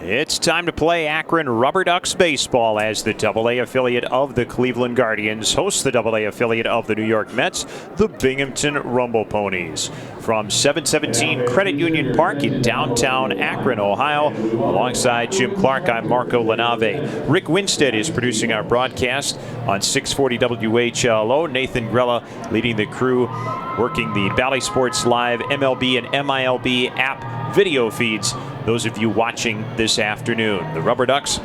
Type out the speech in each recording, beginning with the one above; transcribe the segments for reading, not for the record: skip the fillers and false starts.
It's time to play Akron Rubber Ducks baseball as the AA affiliate of the Cleveland Guardians hosts the AA affiliate of the New York Mets, the Binghamton Rumble Ponies. From 717 Credit Union Park in downtown Akron, Ohio. Alongside Jim Clark, I'm Marco Lanave. Rick Winstead is producing our broadcast on 640 WHLO. Nathan Grella leading the crew, working the Bally Sports Live MLB and MILB app video feeds. Those of you watching this afternoon. The Rubber Ducks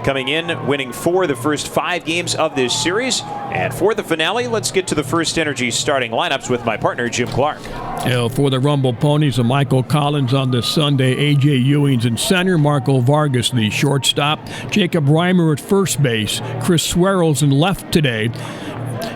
coming in, winning 4 of the first 5 games of this series. And for the finale, let's get to the First Energy starting lineups with my partner, Jim Clark. For the Rumble Ponies, Michael Collins on the Sunday, A.J. Ewing's in center, Marco Vargas the shortstop, Jacob Reimer at first base, Chris Swerrels in left today.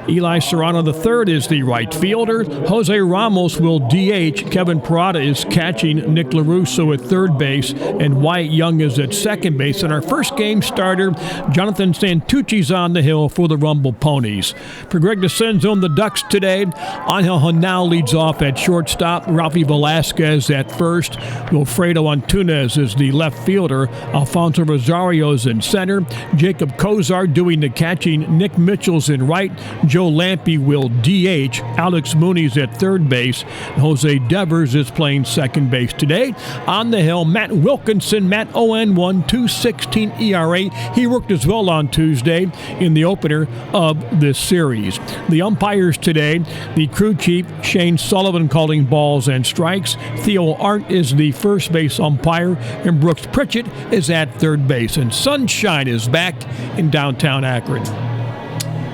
Eli Serrano III is the right fielder. Jose Ramos will DH. Kevin Parada is catching. Nick LaRusso at third base. And Wyatt Young is at second base. And our first game starter, Jonathan Santucci's on the hill for the Rumble Ponies. For Greg DeCenzo and the Ducks today, Angel Hanal leads off at shortstop. Ralphie Velasquez at first. Wilfredo Antunes is the left fielder. Alfonso Rosario is in center. Jacob Kozar doing the catching. Nick Mitchell's in right. Joe Lampe will DH. Alex Mooney's at third base. Jose Devers is playing second base today. On the hill, Matt Wilkinson. Matt ON 1.216 ERA. He worked as well on Tuesday in the opener of this series. The umpires today, the crew chief Shane Sullivan calling balls and strikes. Theo Arndt is the first base umpire, and Brooks Pritchett is at third base. And sunshine is back in downtown Akron.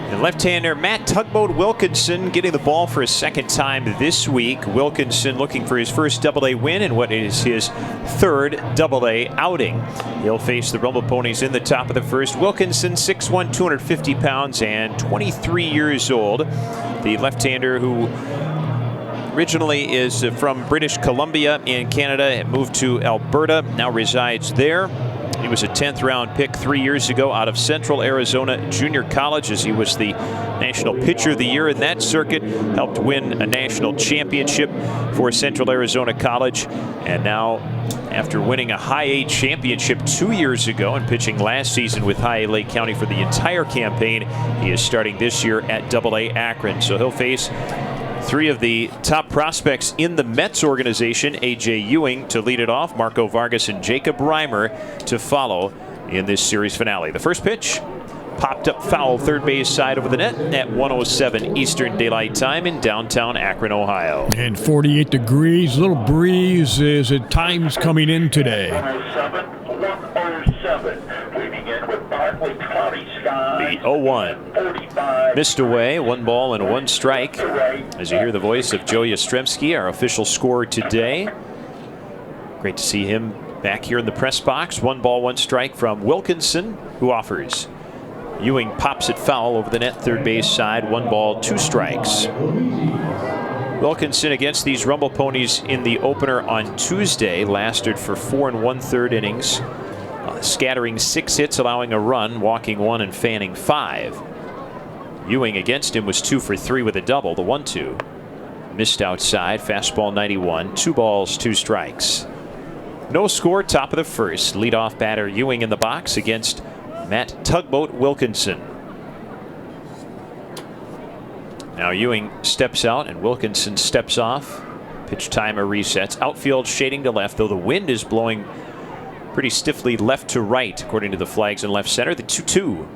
And left-hander Matt Tugboat Wilkinson getting the ball for a second time this week. Wilkinson looking for his first AA win in what is his third AA outing. He'll face the Rumble Ponies in the top of the first. Wilkinson, 6'1", 250 pounds, and 23 years old. The left-hander who originally is from British Columbia in Canada and moved to Alberta, now resides there. He was a 10th round pick 3 years ago out of Central Arizona Junior College, as he was the National Pitcher of the Year in that circuit, helped win a national championship for Central Arizona College. And now, after winning a High A championship 2 years ago and pitching last season with High A Lake County for the entire campaign, he is starting this year at AA Akron. So he'll face 3 of the top prospects in the Mets organization. A.J. Ewing to lead it off, Marco Vargas and Jacob Reimer to follow in this series finale. The first pitch popped up foul, third base side over the net at 1:07 Eastern Daylight Time in downtown Akron, Ohio. And 48 degrees, little breeze is at times coming in today. 107. We begin with partly cloudy skies. The 0-1 missed away, 1 ball and 1 strike. As you hear the voice of Joe Yastrzemski, our official scorer today. Great to see him back here in the press box. 1 ball, 1 strike from Wilkinson, who offers. Ewing pops it foul over the net, third base side. 1 ball, 2 strikes. Wilkinson against these Rumble Ponies in the opener on Tuesday lasted for 4 1/3 innings, scattering 6 hits, allowing a run, walking 1 and fanning 5. Ewing against him was 2 for 3 with a double. The 1-2 missed outside, fastball 91, 2 balls, 2 strikes. No score, top of the first. Leadoff batter Ewing in the box against Matt Tugboat Wilkinson. Now Ewing steps out and Wilkinson steps off. Pitch timer resets. Outfield shading to left, though the wind is blowing pretty stiffly left to right, according to the flags in left center. The 2-2.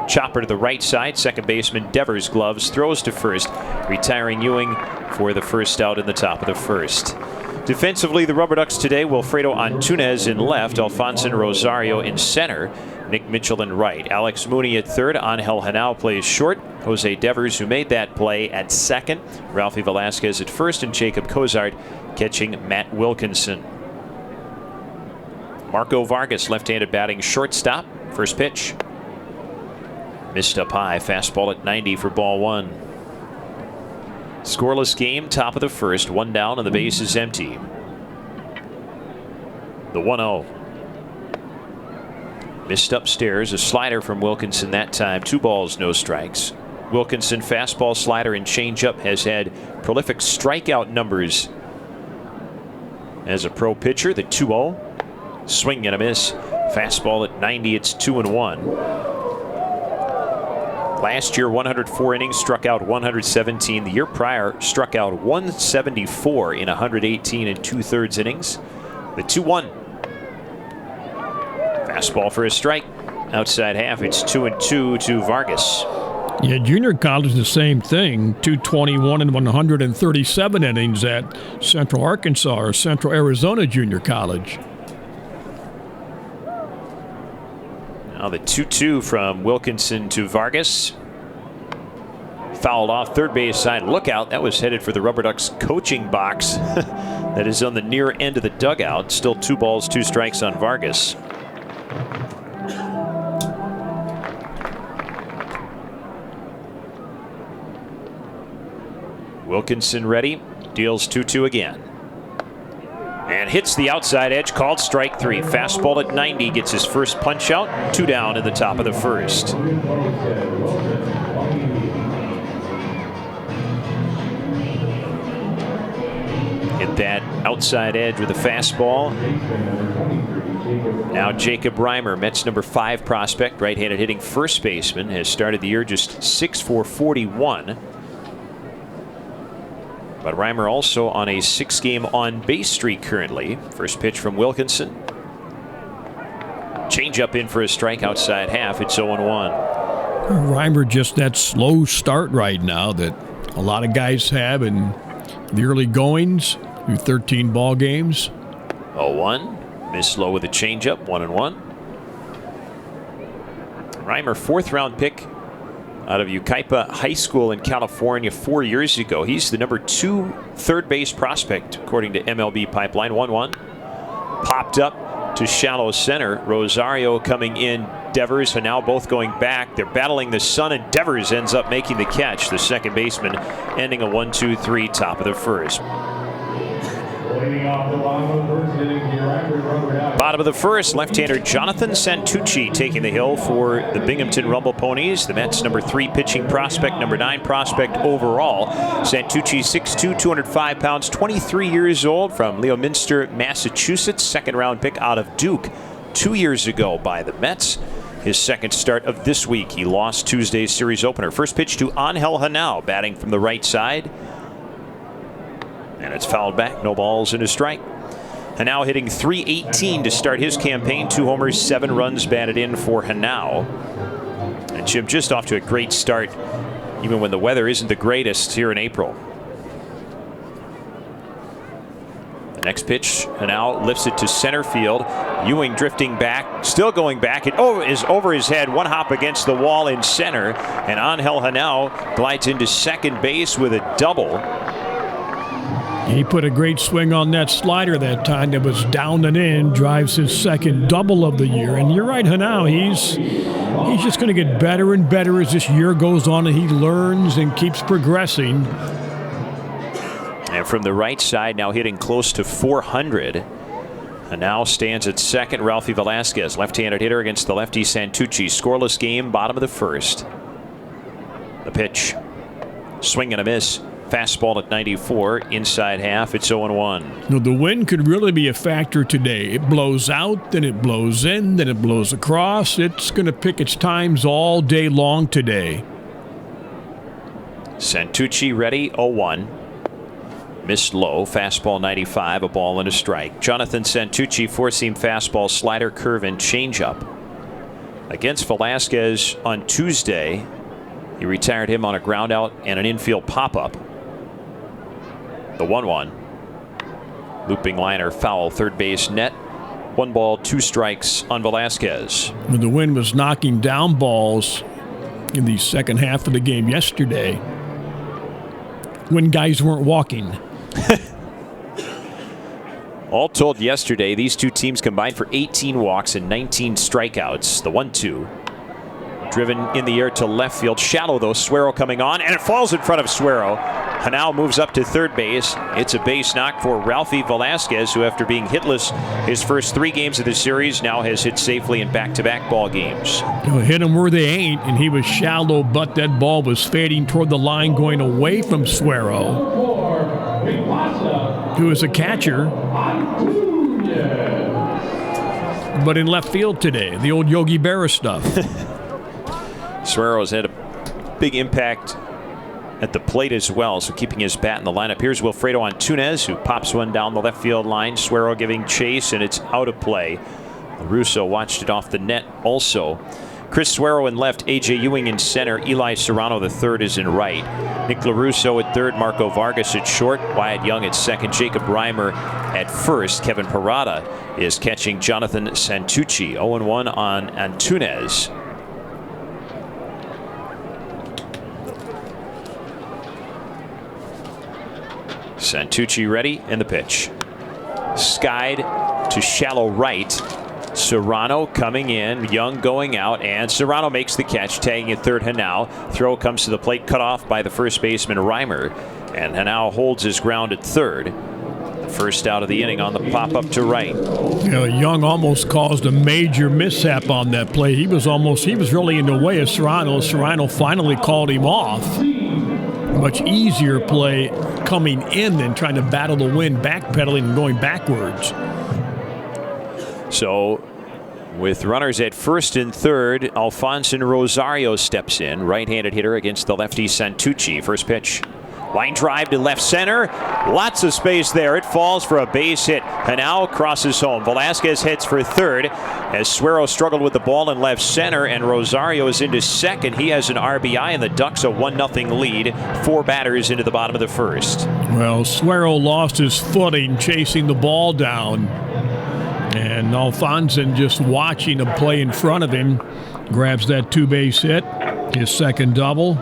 Chopper to the right side. Second baseman Devers gloves, throws to first, retiring Ewing for the first out in the top of the first. Defensively, the Rubber Ducks today, Wilfredo Antunes in left, Alfonso Rosario in center, Nick Mitchell in right. Alex Mooney at third. Angel Hanal plays short. Jose Devers, who made that play, at second. Ralphie Velasquez at first, and Jacob Kozart catching Matt Wilkinson. Marco Vargas, left-handed batting shortstop. First pitch missed up high. Fastball at 90 for ball 1. Scoreless game, top of the first. 1 down and the base is empty. The 1-0. Missed upstairs. A slider from Wilkinson that time. 2 balls, no strikes. Wilkinson, fastball, slider, and changeup, has had prolific strikeout numbers as a pro pitcher. The 2-0. Swing and a miss. Fastball at 90. It's 2-1. Last year, 104 innings, struck out 117. The year prior, struck out 174 in 118 and 2/3 innings. The 2-1. Fastball for a strike. Outside half, it's 2-2 to Vargas. Yeah, junior college, the same thing. 221 and 137 innings at Central Arkansas or Central Arizona Junior College. Now the 2-2 from Wilkinson to Vargas. Fouled off third base side. Lookout. That was headed for the Rubber Ducks coaching box that is on the near end of the dugout. Still 2 balls, 2 strikes on Vargas. Wilkinson ready. Deals 2-2 again. And hits the outside edge, called strike 3. Fastball at 90, gets his first punch out. 2 down in the top of the first. Hit that outside edge with a fastball. Now Jacob Reimer, Mets number 5 prospect, right-handed hitting first baseman, has started the year just 6 for 41. But Reimer also on a 6-game on-base streak currently. First pitch from Wilkinson. Change-up in for a strike outside half. It's 0-1. Reimer just that slow start right now that a lot of guys have in the early goings through 13 ball games. 0-1. Miss low with a change-up. 1-1. Reimer, 4th-round pick out of Yucaipa High School in California 4 years ago. He's the number 2 third base prospect, according to MLB Pipeline. 1-1. Popped up to shallow center. Rosario coming in. Devers are now both going back. They're battling the sun, and Devers ends up making the catch. The second baseman ending a 1-2-3 top of the first. Bottom of the first, left-hander Jonathan Santucci taking the hill for the Binghamton Rumble Ponies. The Mets number 3 pitching prospect, number 9 prospect overall. Santucci 6'2", 205 pounds, 23 years old, from Leominster, Massachusetts. 2nd-round pick out of Duke 2 years ago by the Mets. His second start of this week. He lost Tuesday's series opener. First pitch to Angel Hanao, batting from the right side. And it's fouled back. No balls and a strike. Hanao hitting .318 to start his campaign. 2 homers, 7 runs batted in for Hanao. And Jim just off to a great start, even when the weather isn't the greatest here in April. The next pitch, Hanao lifts it to center field. Ewing drifting back, still going back. It is over his head. 1 hop against the wall in center. And Angel Hanao glides into second base with a double. He put a great swing on that slider that time that was down and in, drives his second double of the year. And you're right, Hanao, he's just going to get better and better as this year goes on, and he learns and keeps progressing. And from the right side, now hitting close to 400. Hanao stands at second. Ralphie Velasquez, left-handed hitter against the lefty Santucci. Scoreless game, bottom of the first. The pitch. Swing and a miss. Fastball at 94, inside half. It's 0-1. You know, the wind could really be a factor today. It blows out, then it blows in, then it blows across. It's going to pick its times all day long today. Santucci ready, 0-1. Missed low, fastball 95, a ball and a strike. Jonathan Santucci, 4-seam fastball, slider, curve, and changeup. Against Velasquez on Tuesday, he retired him on a ground out and an infield pop-up. The 1-1. Looping liner foul, third base net. 1 ball, 2 strikes on Velasquez. The wind was knocking down balls in the second half of the game yesterday when guys weren't walking. All told yesterday, these two teams combined for 18 walks and 19 strikeouts. The 1-2. Driven in the air to left field. Shallow, though. Suero coming on, and it falls in front of Suero. Hanao moves up to third base. It's a base knock for Ralphie Velasquez, who after being hitless his first 3 games of the series, now has hit safely in back-to-back ball games. You know, hit them where they ain't, and he was shallow, but that ball was fading toward the line going away from Suero, who is a catcher. but in left field today. The old Yogi Berra stuff. Suero's had a big impact at the plate as well, so keeping his bat in the lineup. Here's Wilfredo Antunez, who pops one down the left field line. Suero giving chase, and it's out of play. Russo watched it off the net also. Chris Suero in left, A.J. Ewing in center, Eli Serrano the third is in right. Nick LaRusso at third, Marco Vargas at short, Wyatt Young at second, Jacob Reimer at first. Kevin Parada is catching Jonathan Santucci. 0-1 on Antunez. Santucci ready, and the pitch. Skied to shallow right. Serrano coming in, Young going out, and Serrano makes the catch, tagging at third. Hanau. Throw comes to the plate, cut off by the first baseman Reimer, and Hanau holds his ground at third. First out of the inning on the pop up to right. Young almost caused a major mishap on that play. He was really in the way of Serrano. Serrano finally called him off. Much easier play coming in than trying to battle the wind, backpedaling and going backwards. So, with runners at first and third, Alfonso Rosario steps in, right-handed hitter against the lefty Santucci. First pitch. Line drive to left center. Lots of space there. It falls for a base hit. Hanau crosses home. Velasquez heads for third as Suero struggled with the ball in left center, and Rosario is into second. He has an RBI, and the Ducks a 1-0 lead. 4 batters into the bottom of the first. Well, Suero lost his footing chasing the ball down, and Alfonso, just watching a play in front of him, grabs that 2-base hit, his second double.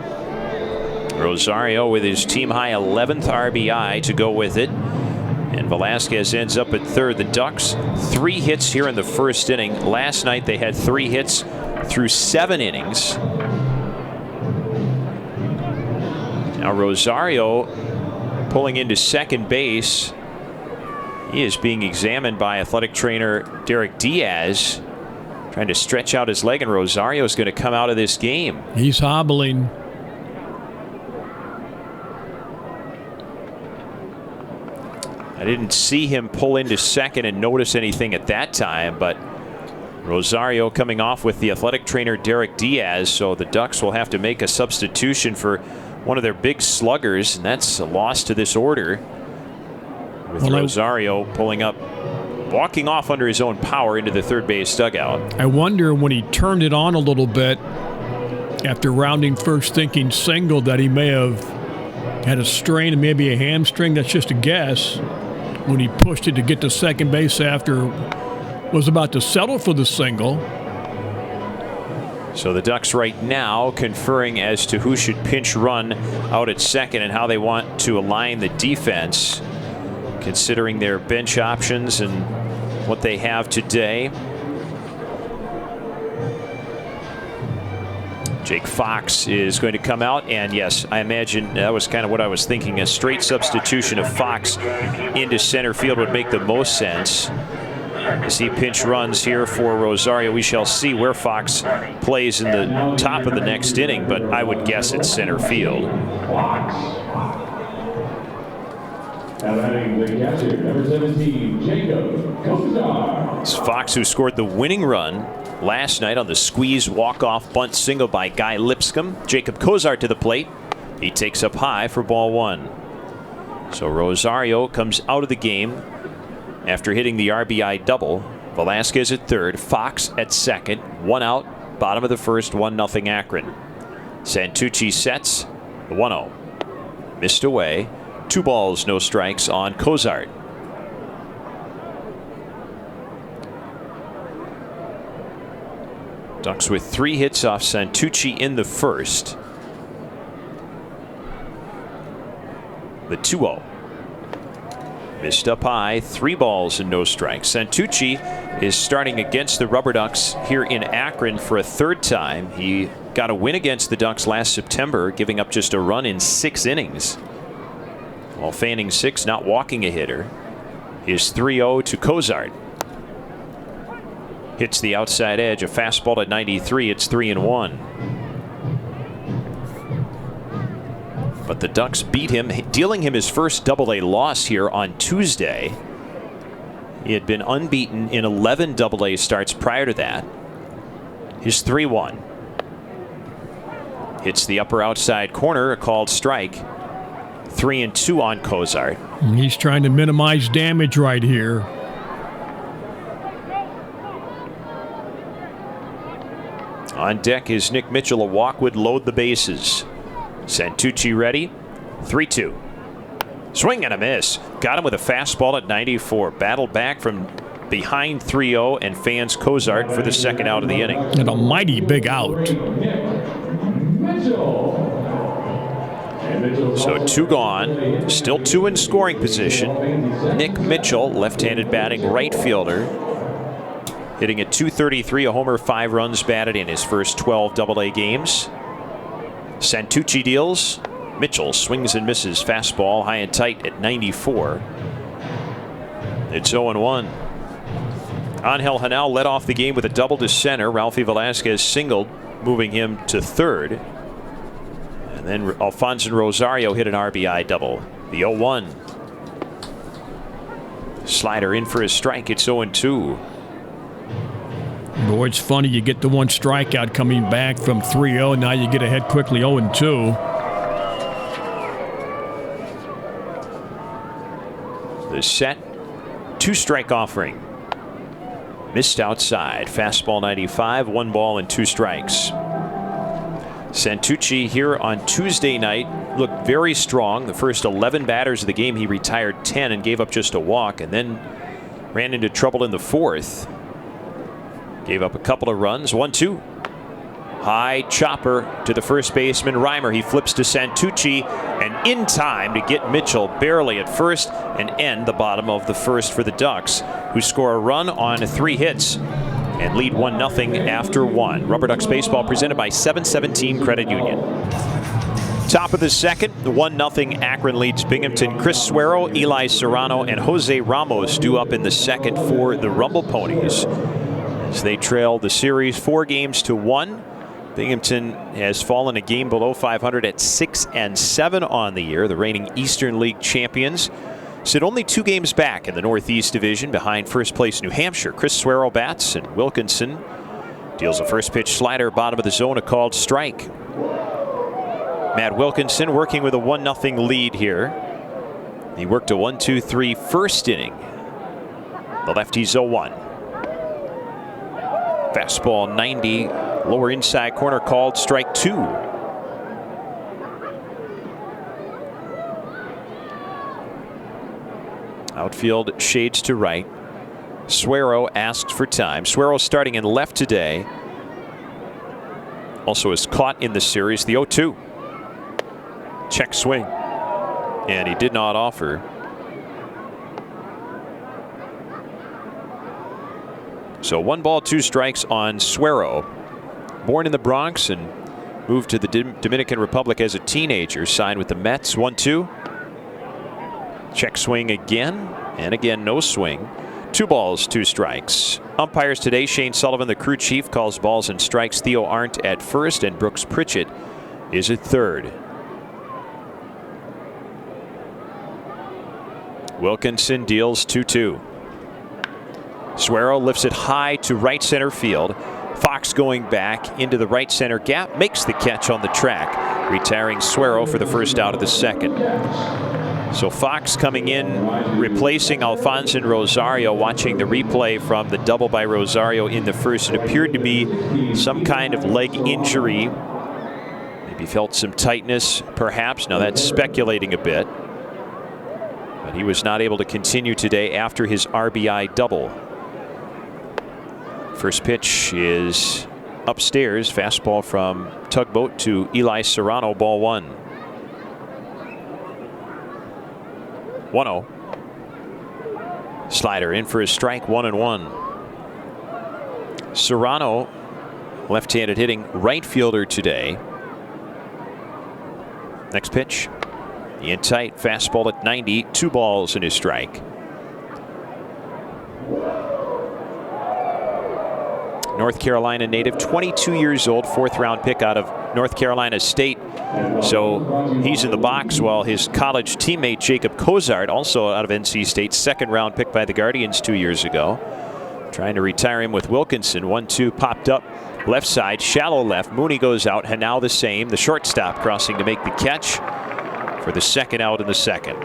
Rosario with his team-high 11th RBI to go with it. And Velasquez ends up at third. The Ducks, 3 hits here in the first inning. Last night they had 3 hits through 7 innings. Now Rosario pulling into second base. He is being examined by athletic trainer Derek Diaz, trying to stretch out his leg, and Rosario is going to come out of this game. He's hobbling. I didn't see him pull into second and notice anything at that time, but Rosario coming off with the athletic trainer Derek Diaz, so the Ducks will have to make a substitution for one of their big sluggers, and that's a loss to this order. With Rosario pulling up, walking off under his own power into the third base dugout. I wonder when he turned it on a little bit after rounding first, thinking single, that he may have had a strain and maybe a hamstring. That's just a guess. When he pushed it to get to second base after was about to settle for the single. So the Ducks right now conferring as to who should pinch run out at second and how they want to align the defense, considering their bench options and what they have today. Jake Fox is going to come out, and yes, I imagine that was kind of what I was thinking. A straight substitution of Fox into center field would make the most sense. As he pinch runs here for Rosario, we shall see where Fox plays in the top of the next inning, but I would guess it's center field. It's Fox who scored the winning run last night on the squeeze walk-off bunt single by Guy Lipscomb. Jacob Cozart to the plate. He takes up high for ball 1. So Rosario comes out of the game after hitting the RBI double. Velasquez at third, Fox at second. 1 out, bottom of the first, 1-0 Akron. Santucci sets, 1-0. Missed away. 2 balls, no strikes on Cozart. Ducks with 3 hits off Santucci in the first. The 2-0. Missed up high, 3 balls and no strikes. Santucci is starting against the Rubber Ducks here in Akron for a 3rd time. He got a win against the Ducks last September, giving up just a run in 6 innings. While fanning 6, not walking a hitter. His 3-0 to Cozart. Hits the outside edge, a fastball at 93. It's 3-1. But the Ducks beat him, dealing him his first Double-A loss here on Tuesday. He had been unbeaten in 11 Double-A starts prior to that. His 3-1. Hits the upper outside corner, a called strike. 3-2 on Cozart. He's trying to minimize damage right here. On deck is Nick Mitchell. A walk would load the bases. Santucci ready. 3-2. Swing and a miss. Got him with a fastball at 94. Battled back from behind 3-0 and fans Cozart for the second out of the inning. And a mighty big out. So 2 gone. Still 2 in scoring position. Nick Mitchell, left-handed batting right fielder, hitting at .233, a homer, 5 runs batted in his first 12 Double-A games. Santucci deals. Mitchell swings and misses. Fastball high and tight at 94. It's 0-1. Angel Hanal led off the game with a double to center. Ralphie Velasquez singled, moving him to third. And then Alfonso Rosario hit an RBI double. The 0-1. Slider in for a strike. It's 0-2. Boy, it's funny. You get the one strikeout coming back from 3-0. Now you get ahead quickly 0-2. The set. 2-strike offering. Missed outside. Fastball 95. 1 ball and 2 strikes. Santucci here on Tuesday night looked very strong. The first 11 batters of the game, he retired 10 and gave up just a walk, and then ran into trouble in the 4th. Gave up a couple of runs. 1-2. High chopper to the first baseman Reimer. He flips to Santucci, and in time to get Mitchell barely at first and end the bottom of the 1st for the Ducks, who score a run on 3 hits and lead 1-0 after 1. Rubber Ducks baseball presented by 717 Credit Union. Top of the 2nd, 1-0 Akron leads Binghamton. Chris Suero, Eli Serrano, and Jose Ramos due up in the 2nd for the Rumble Ponies, as they trail the series 4-1. Binghamton has fallen a game below 500 at 6-7 on the year. The reigning Eastern League champions sit only 2 games back in the Northeast Division behind first place New Hampshire. Chris Suero bats, and Wilkinson deals a first pitch slider, bottom of the zone, a called strike. Matt Wilkinson working with a 1-0 lead here. He worked a 1-2-3 first inning. The lefty's 0-1. Fastball 90, lower inside corner, called strike 2. Outfield shades to right. Suero asks for time. Suero starting in left today. Also is caught in the series. The 0-2. Check swing. And he did not offer. So 1 ball, 2 strikes on Suero. Born in the Bronx and moved to the Dominican Republic as a teenager. Signed with the Mets. 1-2. Check swing again, and again no swing. 2 balls, 2 strikes. Umpires today: Shane Sullivan, the crew chief, calls balls and strikes. Theo Arndt at first, and Brooks Pritchett is at third. Wilkinson deals 2-2. Suero lifts it high to right center field. Fox going back into the right center gap, makes the catch on the track, retiring Suero for the first out of the 2nd. So Fox coming in, replacing Alfonso Rosario. Watching the replay from the double by Rosario in the 1st, it appeared to be some kind of leg injury. Maybe felt some tightness, perhaps. Now that's speculating a bit. But he was not able to continue today after his RBI double. First pitch is upstairs. Fastball from Tugboat to Eli Serrano, ball 1. 1-0. Slider in for a strike, 1-1. Serrano, left-handed hitting right fielder today. Next pitch. In tight, fastball at 90, 2 balls and a strike. North Carolina native, 22 years old, 4th round pick out of North Carolina State. So he's in the box while his college teammate Jacob Cozart, also out of NC State, second-round pick by the Guardians 2 years ago, trying to retire him with Wilkinson. 1-2 popped up. Left side, shallow left. Mooney goes out, and now the same. The shortstop crossing to make the catch for the second out in the second.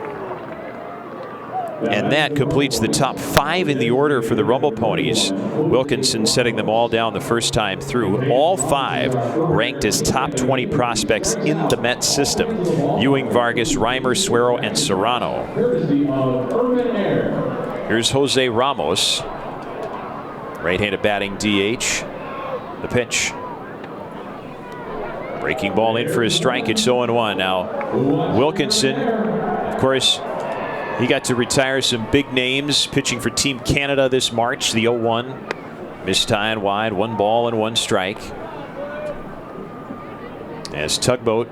And that completes the top 5 in the order for the Rumble Ponies. Wilkinson setting them all down the first time through. All 5 ranked as top 20 prospects in the Met system. Ewing, Vargas, Reimer, Suero, and Serrano. Here's Jose Ramos. Right-handed batting DH. The pitch. Breaking ball in for a strike. It's 0-1. Now, Wilkinson, of course, he got to retire some big names pitching for Team Canada this March. The 0-1. Missed high and wide. 1 ball and 1 strike. As Tugboat,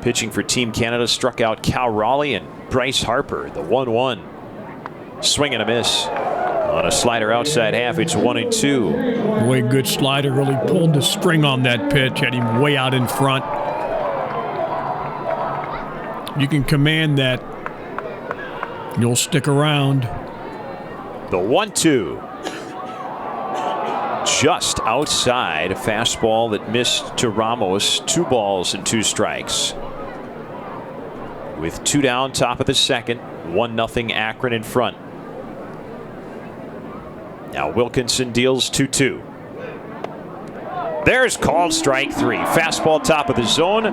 pitching for Team Canada, struck out Cal Raleigh and Bryce Harper. The 1-1. Swing and a miss. On a slider outside half, it's 1-2. Boy, good slider. Really pulled the string on that pitch. Had him way out in front. You can command that. You'll stick around. The 1-2. Just outside. A fastball that missed to Ramos. 2 balls and 2 strikes. With 2 down, top of the second. 1-0 Akron in front. Now Wilkinson deals 2-2. There's called strike 3. Fastball top of the zone.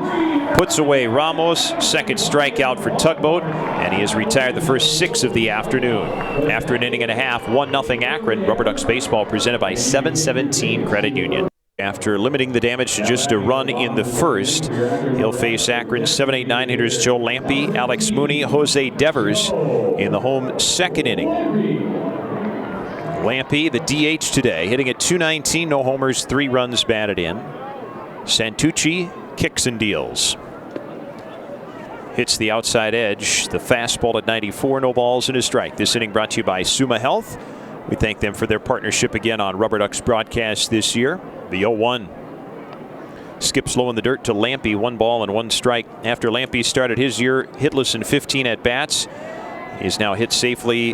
Puts away Ramos. Second strikeout for Tugboat. And he has retired the first 6 of the afternoon. After an inning and a half, 1-0 Akron. Rubber Ducks baseball presented by 717 Credit Union. After limiting the damage to just a run in the first, he'll face Akron's 7-8-9 hitters Joe Lampe, Alex Mooney, Jose Devers in the home second inning. Lampe, the DH today, hitting at .219, no homers, 3 runs batted in. Santucci kicks and deals. Hits the outside edge. The fastball at 94, no balls and a strike. This inning brought to you by Suma Health. We thank them for their partnership again on Rubber Ducks broadcast this year. The 0-1. Skips low in the dirt to Lampe, 1 ball and 1 strike. After Lampe started his year hitless in 15 at-bats, he's now hit safely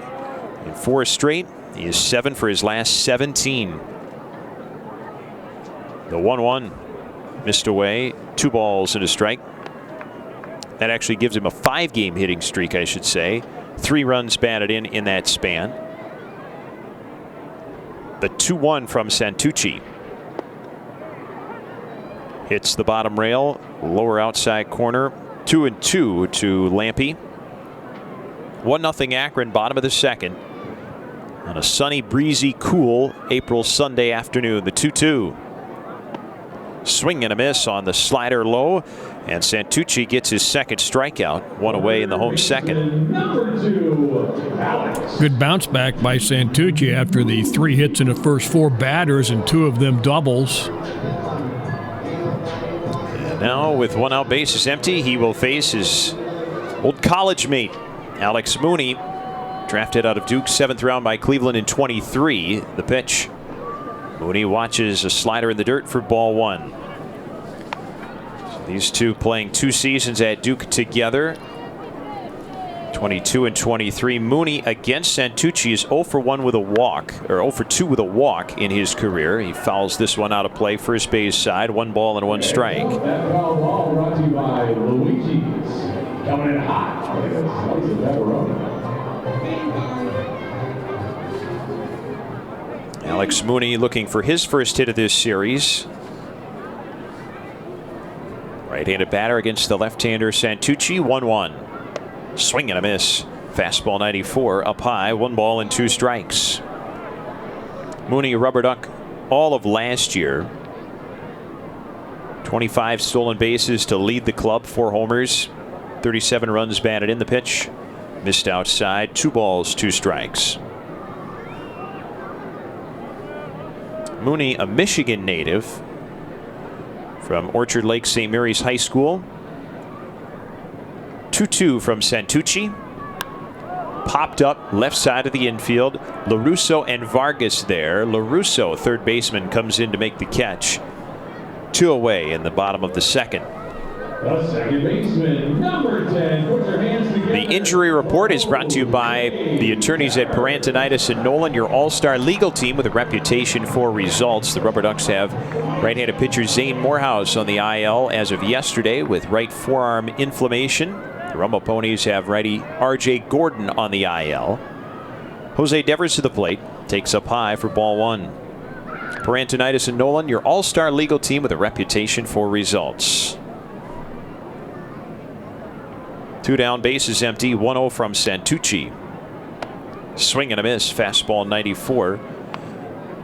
in 4 straight. He is 7 for his last 17. The 1-1 missed away. 2 balls and a strike. That actually gives him a 5-game hitting streak, I should say. 3 runs batted in that span. The 2-1 from Santucci. Hits the bottom rail, lower outside corner. 2-2 to Lampe. 1-0 Akron, bottom of the second. On a sunny, breezy, cool April Sunday afternoon, the 2-2. Swing and a miss on the slider low, and Santucci gets his second strikeout. 1 away in the home second. Good bounce back by Santucci after the 3 hits in the first 4 batters and 2 of them doubles. And now with 1 out, bases empty, he will face his old college mate, Alex Mooney. Drafted out of Duke, 7th round by Cleveland in 23. The pitch. Mooney watches a slider in the dirt for ball 1. So these two playing 2 seasons at Duke together. 22 and 23. Mooney against Santucci is 0 for 1 with a walk, or 0 for 2 with a walk in his career. He fouls this one out of play, first base side, 1 ball and 1 strike. That foul ball brought to you by Luigi's. Coming in hot. Slice of pepperoni. Alex Mooney looking for his first hit of this series. Right-handed batter against the left-hander Santucci. 1-1. Swing and a miss. Fastball 94 up high. 1 ball and 2 strikes. Mooney, rubber duck all of last year. 25 stolen bases to lead the club. 4 homers. 37 runs batted in. The pitch. Missed outside. 2 balls, 2 strikes. Mooney, a Michigan native from Orchard Lake St. Mary's High School. 2-2 from Santucci. Popped up left side of the infield. LaRusso and Vargas there. LaRusso, third baseman, comes in to make the catch. 2 away in the bottom of the second. The second baseman, number 10. Put your hands together. The injury report is brought to you by the attorneys at Parantonitis and Nolan, your all-star legal team with a reputation for results. The Rubber Ducks have right-handed pitcher Zane Morehouse on the IL as of yesterday with right forearm inflammation. The Rumble Ponies have righty R.J. Gordon on the IL. Jose Devers to the plate, takes up high for ball 1. Parantonitis and Nolan, your all-star legal team with a reputation for results. 2 down, bases empty, 1-0 from Santucci. Swing and a miss, fastball 94.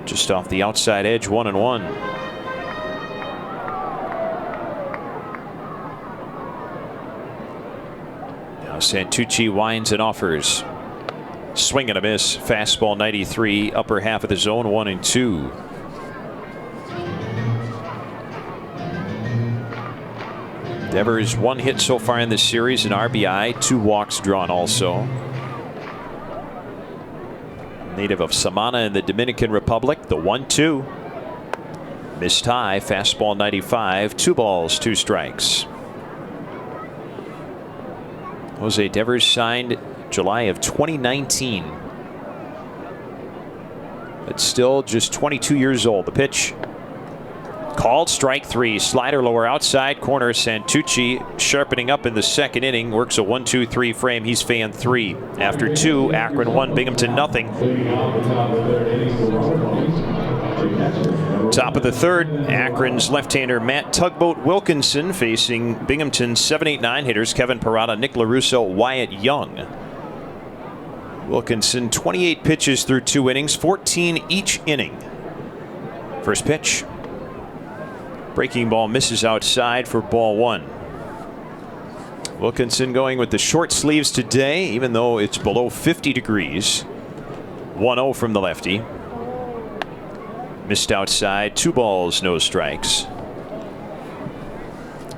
Just off the outside edge, 1-1. Now Santucci winds and offers. Swing and a miss, fastball 93, upper half of the zone, 1-2. Devers 1 hit so far in this series, an RBI, 2 walks drawn also. Native of Samana in the Dominican Republic, the 1-2. Missed high, fastball 95, 2 balls, 2 strikes. Jose Devers signed July of 2019. But still just 22 years old. The pitch. Called, strike 3. Slider lower outside corner. Santucci sharpening up in the second inning. Works a 1-2-3 frame. He's fan 3. After 2, Akron 1, Binghamton nothing. Top of the third, Akron's left-hander Matt Tugboat Wilkinson facing Binghamton's 7-8-9 hitters Kevin Parada, Nick LaRusso, Wyatt Young. Wilkinson 28 pitches through 2 innings, 14 each inning. First pitch. Breaking ball misses outside for ball 1. Wilkinson going with the short sleeves today, even though it's below 50 degrees. 1-0 from the lefty. Missed outside, 2 balls, no strikes.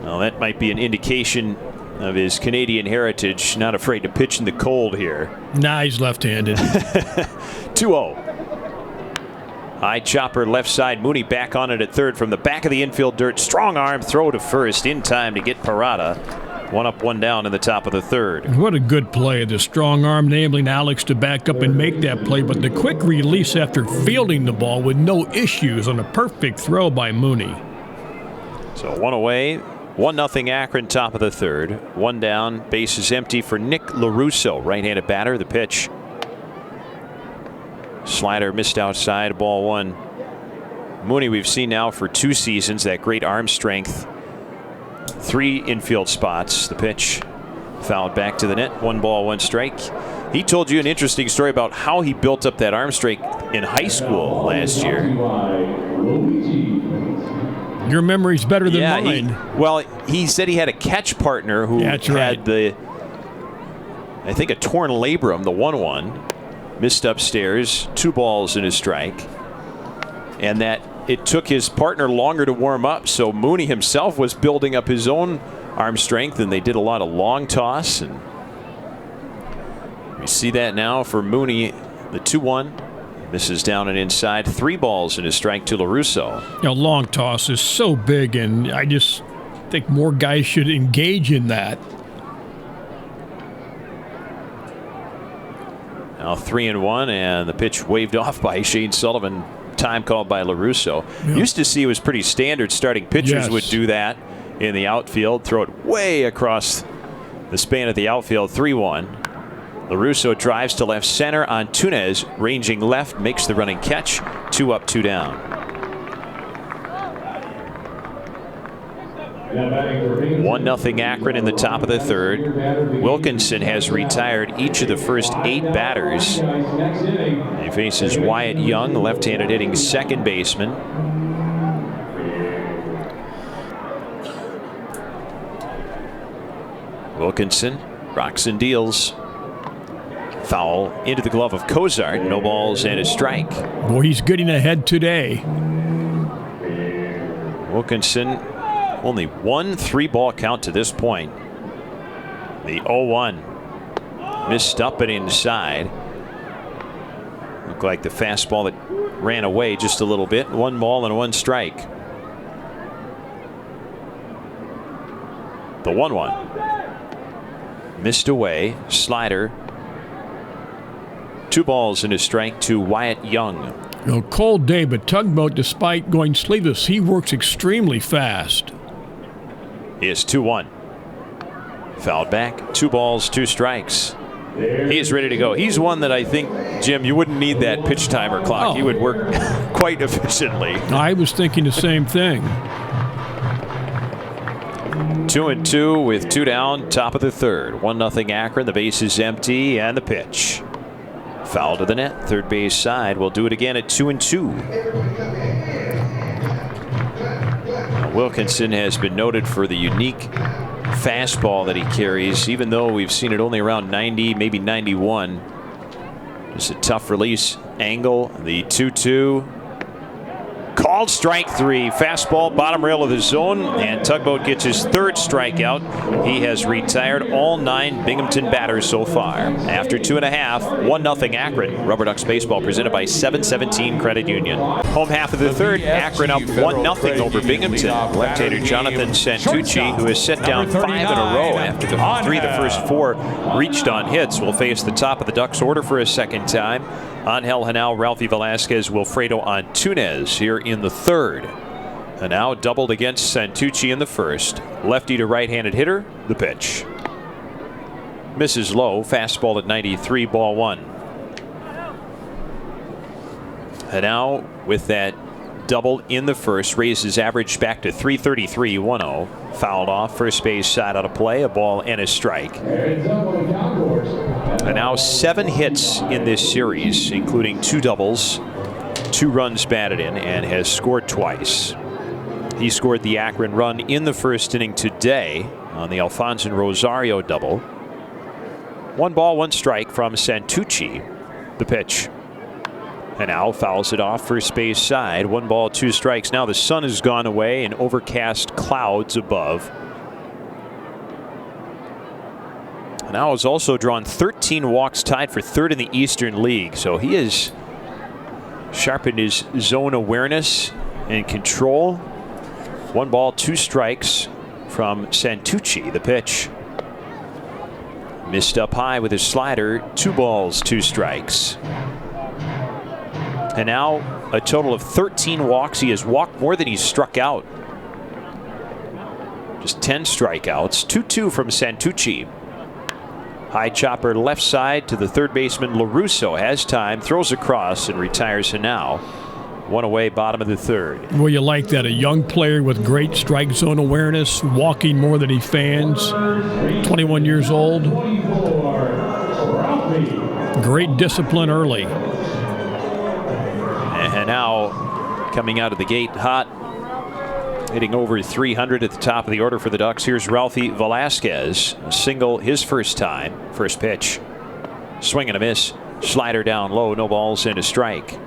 Well, that might be an indication of his Canadian heritage. Not afraid to pitch in the cold here. Nah, he's left-handed. 2-0. High chopper left side. Mooney back on it at third from the back of the infield dirt. Strong arm throw to first in time to get Parada. 1 up, 1 down in the top of the third. What a good play. The strong arm enabling Alex to back up and make that play, but the quick release after fielding the ball with no issues on a perfect throw by Mooney. So 1 away, 1-0 Akron, top of the third. 1 down, bases empty for Nick LaRusso, right-handed batter. The pitch. Slider missed outside, ball 1. Mooney we've seen now for 2 seasons, that great arm strength. 3 infield spots. The pitch fouled back to the net. 1 ball, 1 strike. He told you an interesting story about how he built up that arm strength in high school last year. Your memory's better than mine. He said he had a catch partner who had I think a torn labrum, the 1-1. Missed upstairs, 2 balls and a strike. And that it took his partner longer to warm up, so Mooney himself was building up his own arm strength, and they did a lot of long toss. And we see that now for Mooney, the 2-1. Misses down and inside, 3 balls and a strike to LaRusso. Long toss is so big, and I just think more guys should engage in that. Now 3-1, and the pitch waved off by Shane Sullivan. Time called by LaRusso. Yeah. Used to see it was pretty standard. Starting pitchers would do that in the outfield, throw it way across the span of the outfield. 3-1. LaRusso drives to left center on Tunez, ranging left, makes the running catch. 2 up, 2 down. 1-0 Akron in the top of the third. Wilkinson has retired each of the first 8 batters. He faces Wyatt Young, left-handed hitting second baseman. Wilkinson rocks and deals. Foul into the glove of Cozart. No balls and a strike. Boy, he's getting ahead today. Wilkinson only 1 3-ball count to this point. The 0-1. Missed up and inside. Looked like the fastball that ran away just a little bit. 1 ball and 1 strike. The 1-1. Missed away. Slider. 2 balls and a strike to Wyatt Young. Cold day, but Tugboat, despite going sleeveless, he works extremely fast. Is 2-1. Fouled back. 2 balls, 2 strikes. He is ready to go. He's one that I think, Jim, you wouldn't need that pitch timer clock. Oh. He would work quite efficiently. I was thinking the same thing. 2-2 with 2 down, top of the third. 1-0 Akron. The base is empty, and the pitch. Foul to the net. Third base side. We'll do it again at 2-2. Wilkinson has been noted for the unique fastball that he carries, even though we've seen it only around 90, maybe 91. Just a tough release angle. The 2-2. Called strike 3. Fastball, bottom rail of the zone, and Tugboat gets his 3rd strikeout. He has retired all 9 Binghamton batters so far. After 2.5, 1-0 Akron. Rubber Ducks baseball presented by 717 Credit Union. Home half of the third, Akron up 1-0 over Binghamton. Left-hander Jonathan Santucci, who has set down 5 in a row after the 3 of the first 4 reached on hits, will face the top of the Ducks order for a second time. Angel Hanal, Ralphie Velasquez, Wilfredo Antunez here in the third. Hanal doubled against Santucci in the first. Lefty to right-handed hitter, the pitch. Misses low, fastball at 93, ball 1. Hanal with that double in the first raises average back to 333, 1-0. Fouled off, first base side out of play, a ball and a strike. And now 7 hits in this series, including 2 doubles, 2 runs batted in, and has scored twice. He scored the Akron run in the first inning today on the Alfonso Rosario double. 1 ball, 1 strike from Santucci. The pitch. And now fouls it off, first base side. 1 ball, 2 strikes. Now the sun has gone away and overcast clouds above. Now has also drawn 13 walks, tied for 3rd in the Eastern League. So he has sharpened his zone awareness and control. 1 ball, 2 strikes from Santucci. The pitch. Missed up high with his slider. 2 balls, 2 strikes. And now a total of 13 walks. He has walked more than he's struck out. Just 10 strikeouts. 2-2 from Santucci. High chopper left side to the third baseman. LaRusso has time, throws across, and retires now. 1 away, bottom of the third. Well, you like that. A young player with great strike zone awareness, walking more than he fans. 21 years old. Great discipline early. And now coming out of the gate hot, hitting over 300 at the top of the order for the Ducks. Here's Ralphie Velasquez, a single his first time. First pitch, swing and a miss, slider down low, no balls and a strike.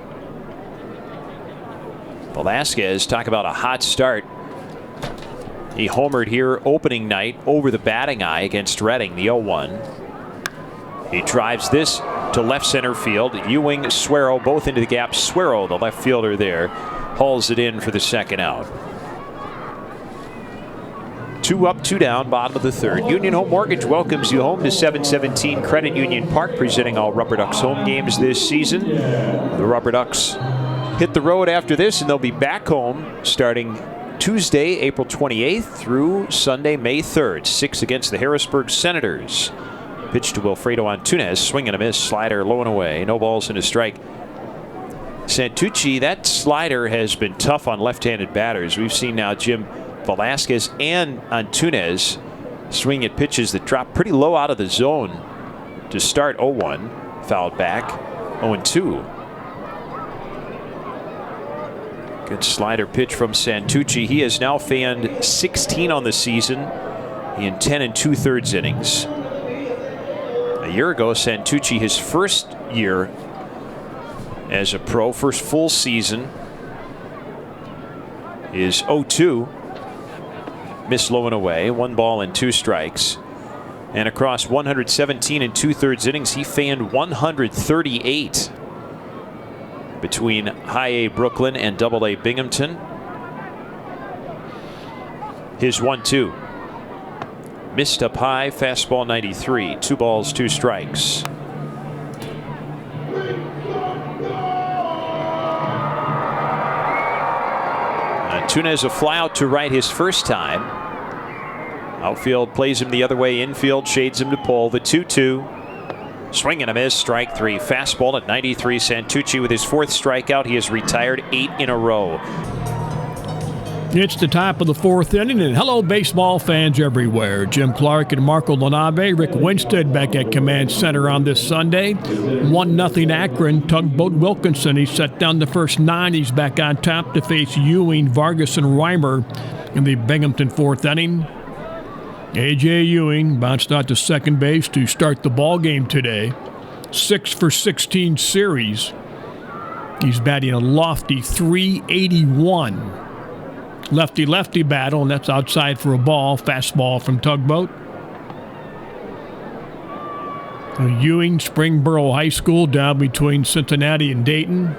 Velasquez, talk about a hot start. He homered here opening night over the batting eye against Reading, the 0-1. He drives this to left center field. Ewing, Suero both into the gap. Suero, the left fielder there, hauls it in for the second out. 2 up, 2 down, bottom of the third. Union Home Mortgage welcomes you home to 717 Credit Union Park, presenting all Rubber Ducks home games this season. The Rubber Ducks hit the road after this, and they'll be back home starting Tuesday, April 28th through Sunday, May 3rd. 6 against the Harrisburg Senators. Pitch to Wilfredo Antunez, swing and a miss, slider low and away, no balls and a strike. Santucci, that slider has been tough on left-handed batters. We've seen now Jim Velasquez and Antunez swing at pitches that drop pretty low out of the zone to start. 0-1, fouled back, 0-2. Good slider pitch from Santucci. He has now fanned 16 on the season in 10 2/3 innings. A year ago, Santucci, his first year as a pro, first full season, is 0-2. Missed low and away, 1 ball and 2 strikes. And across 117 2/3 innings, he fanned 138 between High A Brooklyn and Double A Binghamton. His 1-2. Missed up high, fastball 93. 2 balls, 2 strikes. Tunez a fly out to right his first time. Outfield plays him the other way. Infield shades him to pull. The 2-2. Swing and a miss. Strike 3. Fastball at 93. Santucci with his 4th strikeout. He has retired 8 in a row. It's the top of the 4th inning, and hello, baseball fans everywhere. Jim Clark and Marco Lenabe, Rick Winstead back at Command Center on this Sunday. 1-0 Akron, Tugboat Wilkinson. He set down the first 9. He's back on top to face Ewing, Vargas, and Reimer in the Binghamton 4th inning. A.J. Ewing bounced out to second base to start the ball game today. 6 for 16 series. He's batting a lofty .381. Lefty-lefty battle, and that's outside for a ball. Fastball from Tugboat. Ewing, Springboro High School, down between Cincinnati and Dayton.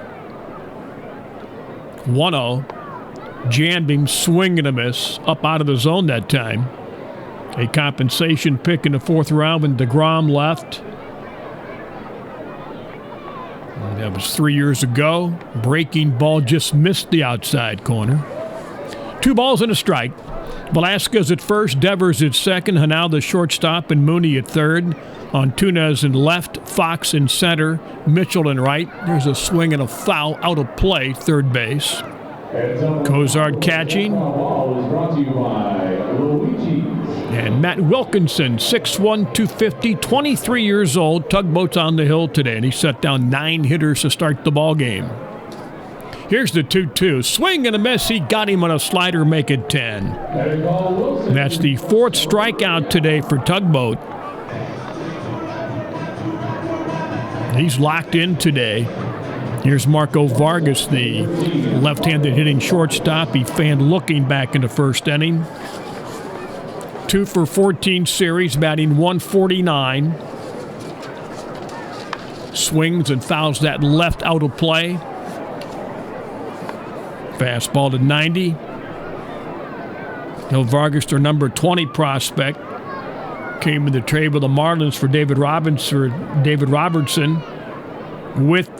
1-0. Jammed him, swing and a miss. Up out of the zone that time. A compensation pick in the 4th round when DeGrom left. And that was 3 years ago. Breaking ball just missed the outside corner. 2 balls and a strike. Velasquez at first, Devers at second, Hanau the shortstop, and Mooney at third. On Tunez in left, Fox in center, Mitchell in right. There's a swing and a foul out of play, third base. Cozart catching. And Matt Wilkinson, 6'1", 250, 23 years old. Tugboat's on the hill today, and he set down 9 hitters to start the ball game. Here's the 2-2. Swing and a miss. He got him on a slider, make it 10. And that's the 4th strikeout today for Tugboat. He's locked in today. Here's Marco Vargas, the left-handed hitting shortstop. He fanned looking back in the 1st inning. 2 for 14 series, batting .149. Swings and fouls that left out of play. Fastball to 90. Vargas, their number 20 prospect, came in the trade with the Marlins for David Robertson with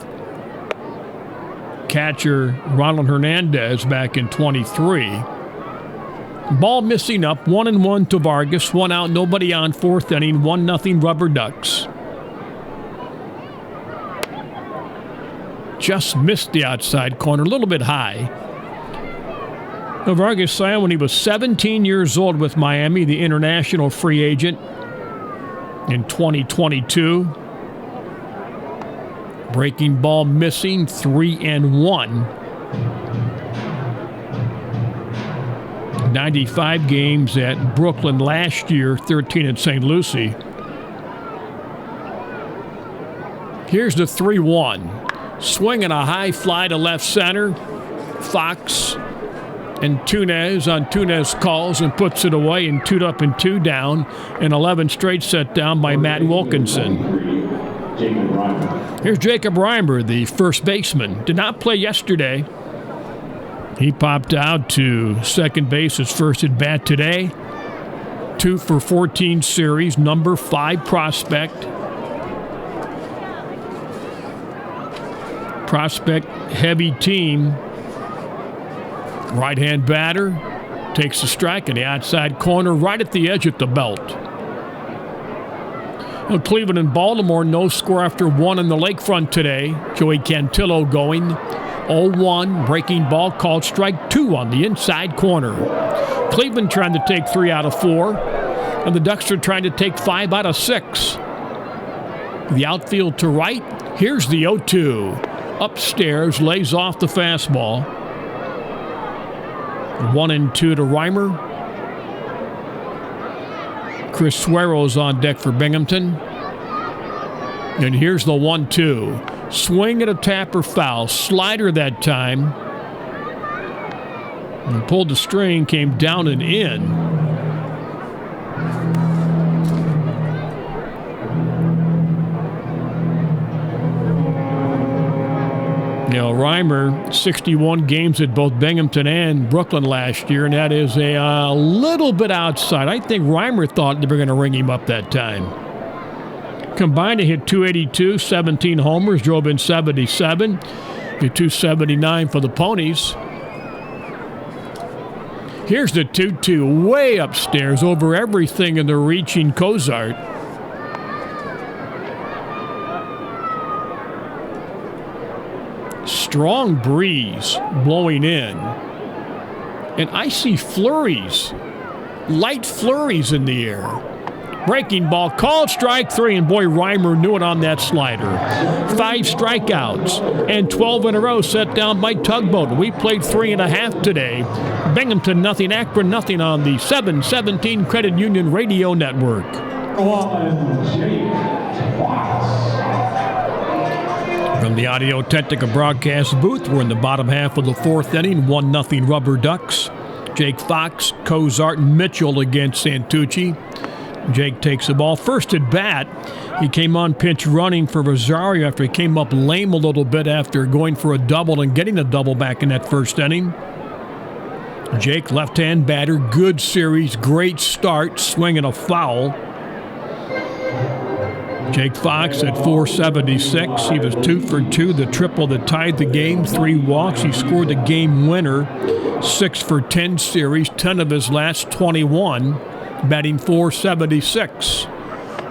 catcher Ronald Hernandez back in 23. Ball missing up, 1-1 to Vargas, 1 out, nobody on 4th inning, 1-0 Rubber Ducks. Just missed the outside corner, a little bit high. Vargas signed when he was 17 years old with Miami, the international free agent in 2022. Breaking ball missing, 3-1. 95 games at Brooklyn last year, 13 at St. Lucie. Here's the 3-1. Swinging a high fly to left center. Fox and Tunez on Tunez calls and puts it away, and 2 up and 2 down, and 11 straight set down by Matt Wilkinson. Here's Jacob Reimer, the first baseman. Did not play yesterday. He popped out to second base his first at bat today. 2 for 14 series, number 5 prospect. Prospect heavy team. Right-hand batter takes the strike in the outside corner, right at the edge at the belt. Cleveland and Baltimore, no score after 1 in the lakefront today. Joey Cantillo going 0-1, breaking ball called strike 2 on the inside corner. Cleveland trying to take 3 out of 4, and the Ducks are trying to take 5 out of 6. The outfield to right. Here's the 0-2. Upstairs, lays off the fastball. 1-2 to Reimer. Chris Suero's on deck for Binghamton. And here's the 1-2. Swing at a tapper foul. Slider that time. And pulled the string, came down and in. Reimer, 61 games at both Binghamton and Brooklyn last year, and that is a little bit outside. I think Reimer thought they were going to ring him up that time. Combined, he hit 282, 17 homers, drove in 77, hit 279 for the Ponies. Here's the 2-2 way upstairs over everything in the reaching Cozart. Strong breeze blowing in. And I see flurries, light flurries in the air. Breaking ball, called strike 3, and boy, Reimer knew it on that slider. 5 strikeouts, and 12 in a row set down by Tugboat. We played 3.5 today. Binghamton nothing, Akron nothing on the 717 Credit Union Radio Network. From the Audio Technica broadcast booth, we're in the bottom half of the 4th inning, 1-0 Rubber Ducks. Jake Fox, Cozart, Mitchell against Santucci. Jake takes the ball. First at bat, he came on pinch running for Rosario after he came up lame a little bit after going for a double and getting a double back in that first inning. Jake, left-hand batter, good series, great start, swinging a foul. Jake Fox at 476. He was 2 for 2, the triple that tied the game, 3 walks. He scored the game winner, 6 for 10 series, 10 of his last 21. Batting 476.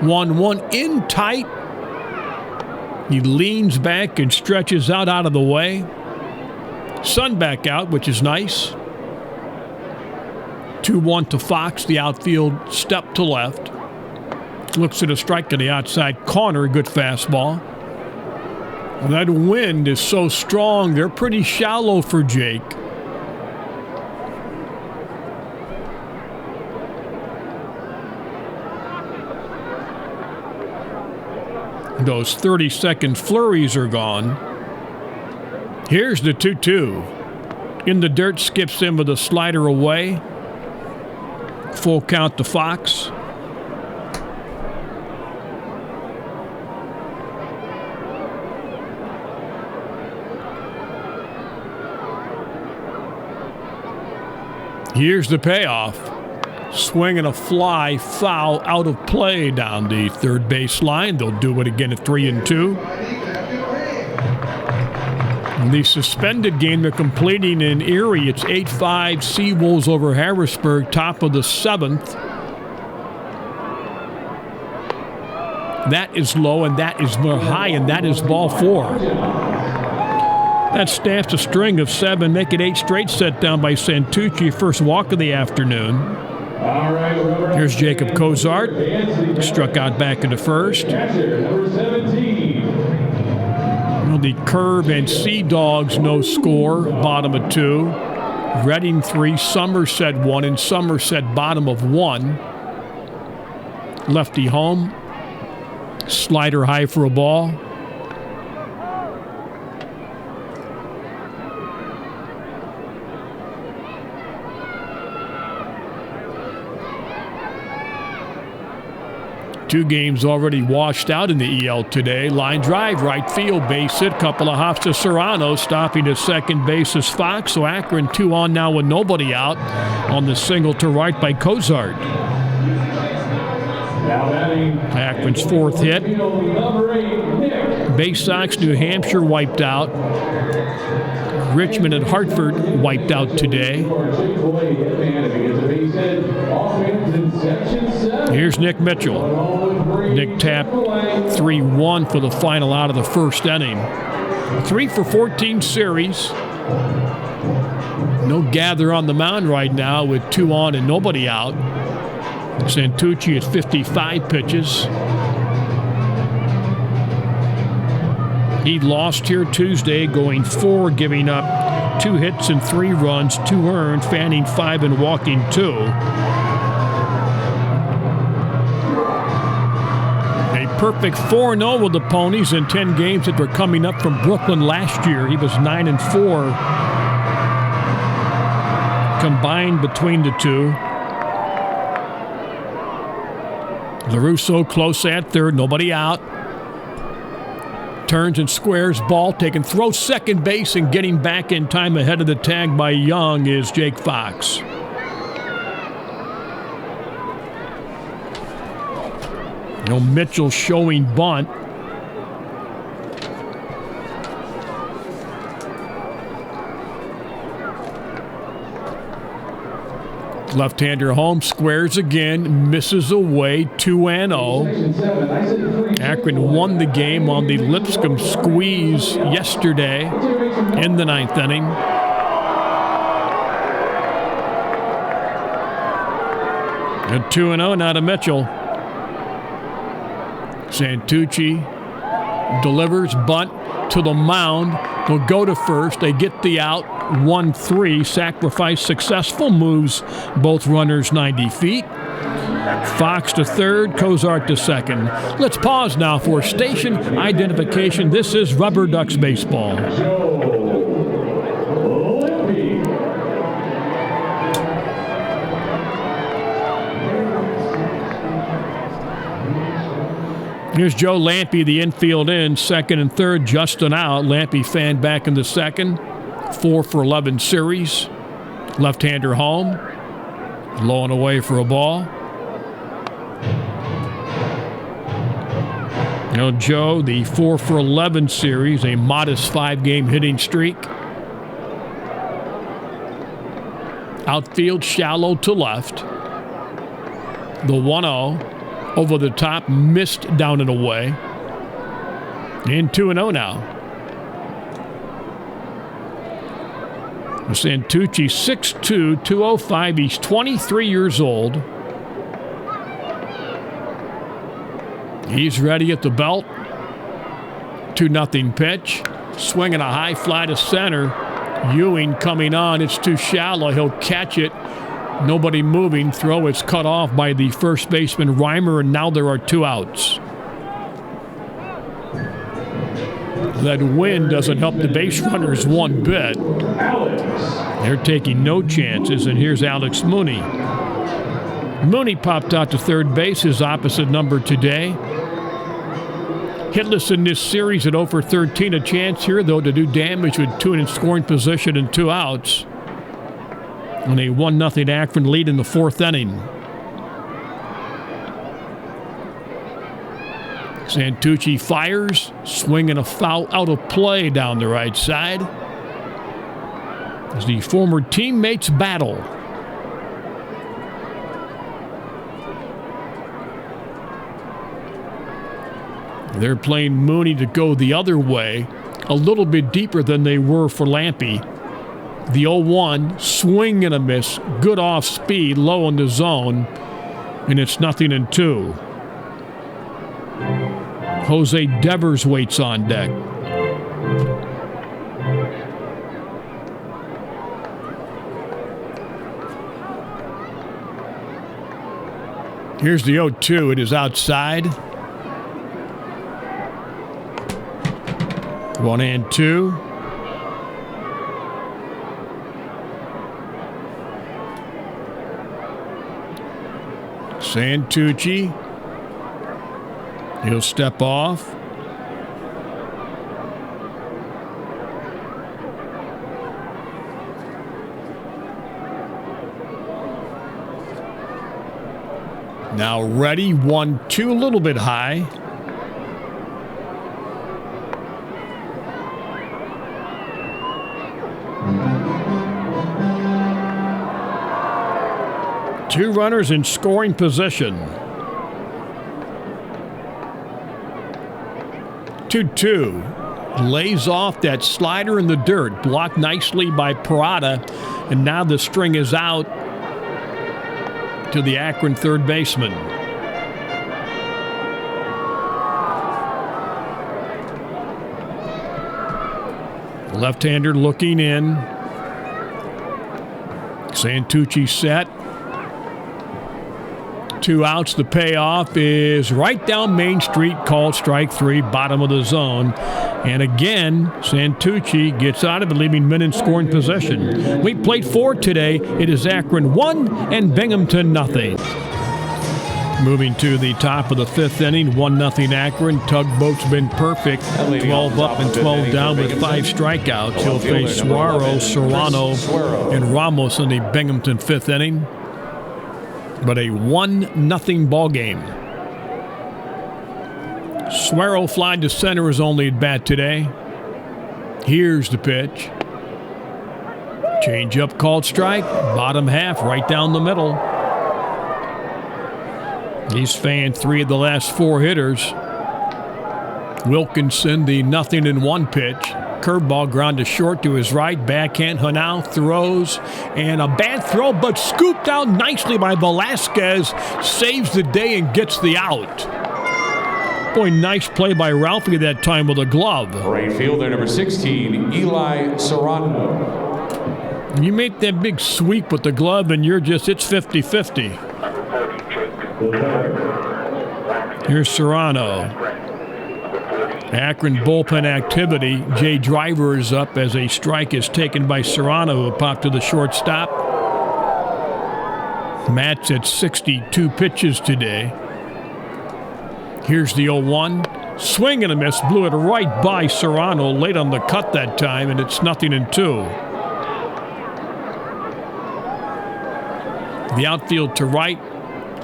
1-1 in tight. He leans back and stretches out of the way. Sun back out, which is nice. 2-1 to Fox, the outfield step to left. Looks at a strike to the outside corner, good fastball. And that wind is so strong, they're pretty shallow for Jake. Those 30-second flurries are gone. Here's the 2-2. In the dirt, skips in with a slider away. Full count to Fox. Here's the payoff. Swinging a fly foul out of play down the third base line. They'll do it again at 3-2. In the suspended game they're completing in Erie, it's 8-5 Seawolves over Harrisburg, top of the 7th. That is low, and that is more high, and that is ball 4. That stamps a string of 7, make it 8 straight set down by Santucci, first walk of the afternoon. Here's Jacob Cozart, struck out back into first. Well, the Curve and Sea Dogs no score, bottom of 2. Reading 3, Somerset 1, and Somerset bottom of 1. Lefty home, slider high for a ball. Two games already washed out in the EL today. Line drive, right field, base hit. Couple of hops to Serrano. Stopping at second base is Fox. So Akron 2 on now with nobody out on the single to right by Cozart. Akron's 4th hit. Bay Sox, New Hampshire wiped out. Richmond and Hartford wiped out today. Here's Nick Mitchell. Nick tapped 3-1 for the final out of the first inning. 3 for 14 series. No Gather on the mound right now with 2 on and nobody out. Santucci at 55 pitches. He lost here Tuesday, going 4, giving up 2 hits and 3 runs, 2 earned, fanning 5 and walking 2. A perfect 4-0 with the Ponies in 10 games that were coming up from Brooklyn last year. He was 9-4 combined between the two. LaRusso close at third, nobody out. Turns and squares, ball taken, throws second base, and getting back in time ahead of the tag by Young is Jake Fox. Mitchell showing bunt. Left-hander home, squares again, misses away, 2-0. Akron won the game on the Lipscomb squeeze yesterday in the 9th inning. And 2-0 now to Mitchell. Santucci delivers, bunt to the mound. They'll go to first. They get the out. 1-3. Sacrifice successful. Moves both runners 90 feet. Fox to third. Cozart to second. Let's pause now for station identification. This is Rubber Ducks baseball. Here's Joe Lampe, the infield in, second and third, Justin out. Lampe fan back in the second. 4 for 11 series. Left-hander home. Low and away for a ball. Joe, the 4 for 11 series, a modest 5-game hitting streak. Outfield shallow to left. The 1-0. Over the top, missed down and away. And 2-0 now. Santucci, 6'2", 205. He's 23 years old. He's ready at the belt. 2-0 pitch. Swinging a high fly to center. Ewing coming on. It's too shallow. He'll catch it. Nobody moving. Throw is cut off by the first baseman, Reimer, and now there are 2 outs. That wind doesn't help the base runners one bit. They're taking no chances, and here's Alex Mooney. Mooney popped out to third base, his opposite number today. Hitless in this series at 0 for 13. A chance here, though, to do damage with 2 in scoring position and 2 outs. And a 1-0 Akron lead in the 4th inning. Santucci fires, swinging a foul out of play down the right side. As the former teammates battle. They're playing Mooney to go the other way, a little bit deeper than they were for Lampe. The 0-1, swing and a miss, good off speed, low in the zone, and it's 0-2. Jose Devers waits on deck. Here's the 0-2. It is outside. 1-2. Santucci. He'll step off. Now ready, 1-2, a little bit high. Two runners in scoring position. 2-2. Lays off that slider in the dirt. Blocked nicely by Parada. And now the string is out to the Akron third baseman. Left-hander looking in. Santucci set. 2 outs. The payoff is right down Main Street, called strike 3, bottom of the zone. And again, Santucci gets out of it, leaving men in scoring possession. We played 4 today. It is Akron 1 and Binghamton 0. Moving to the top of the 5th inning, 1-0 Akron. Tugboat's been perfect. 12 up and 12 down with 5 strikeouts. He'll face Suarez, Serrano, and Ramos in the Binghamton 5th inning. But a 1-0 ball game. Suarez flying to center is only at bat today. Here's the pitch. Change up called strike. Bottom half, right down the middle. He's fanned 3 of the last 4 hitters. Wilkinson, the 0-1 pitch. Curveball ground to short to his right. Backhand, Hanau throws. And a bad throw, but scooped out nicely by Velasquez. Saves the day and gets the out. Boy, nice play by Ralphie that time with a glove. Right fielder number 16, Eli Serrano. You make that big sweep with the glove and it's 50-50. Here's Serrano. Akron bullpen activity. Jay Driver is up as a strike is taken by Serrano, who popped to the shortstop. Matt's at 62 pitches today. Here's the 0-1. Swing and a miss. Blew it right by Serrano. Late on the cut that time, and it's 0-2. The outfield to right.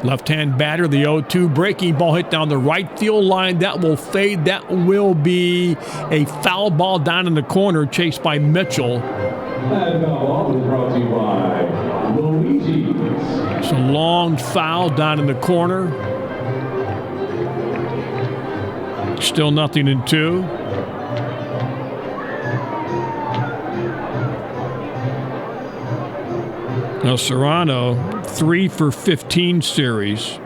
Left-hand batter, the 0-2. Breaking ball hit down the right field line. That will fade. That will be a foul ball down in the corner, chased by Mitchell. That ball is brought to you by Luigi's. It's a long foul down in the corner. Still 0-2. Now Serrano, 3 for 15 series.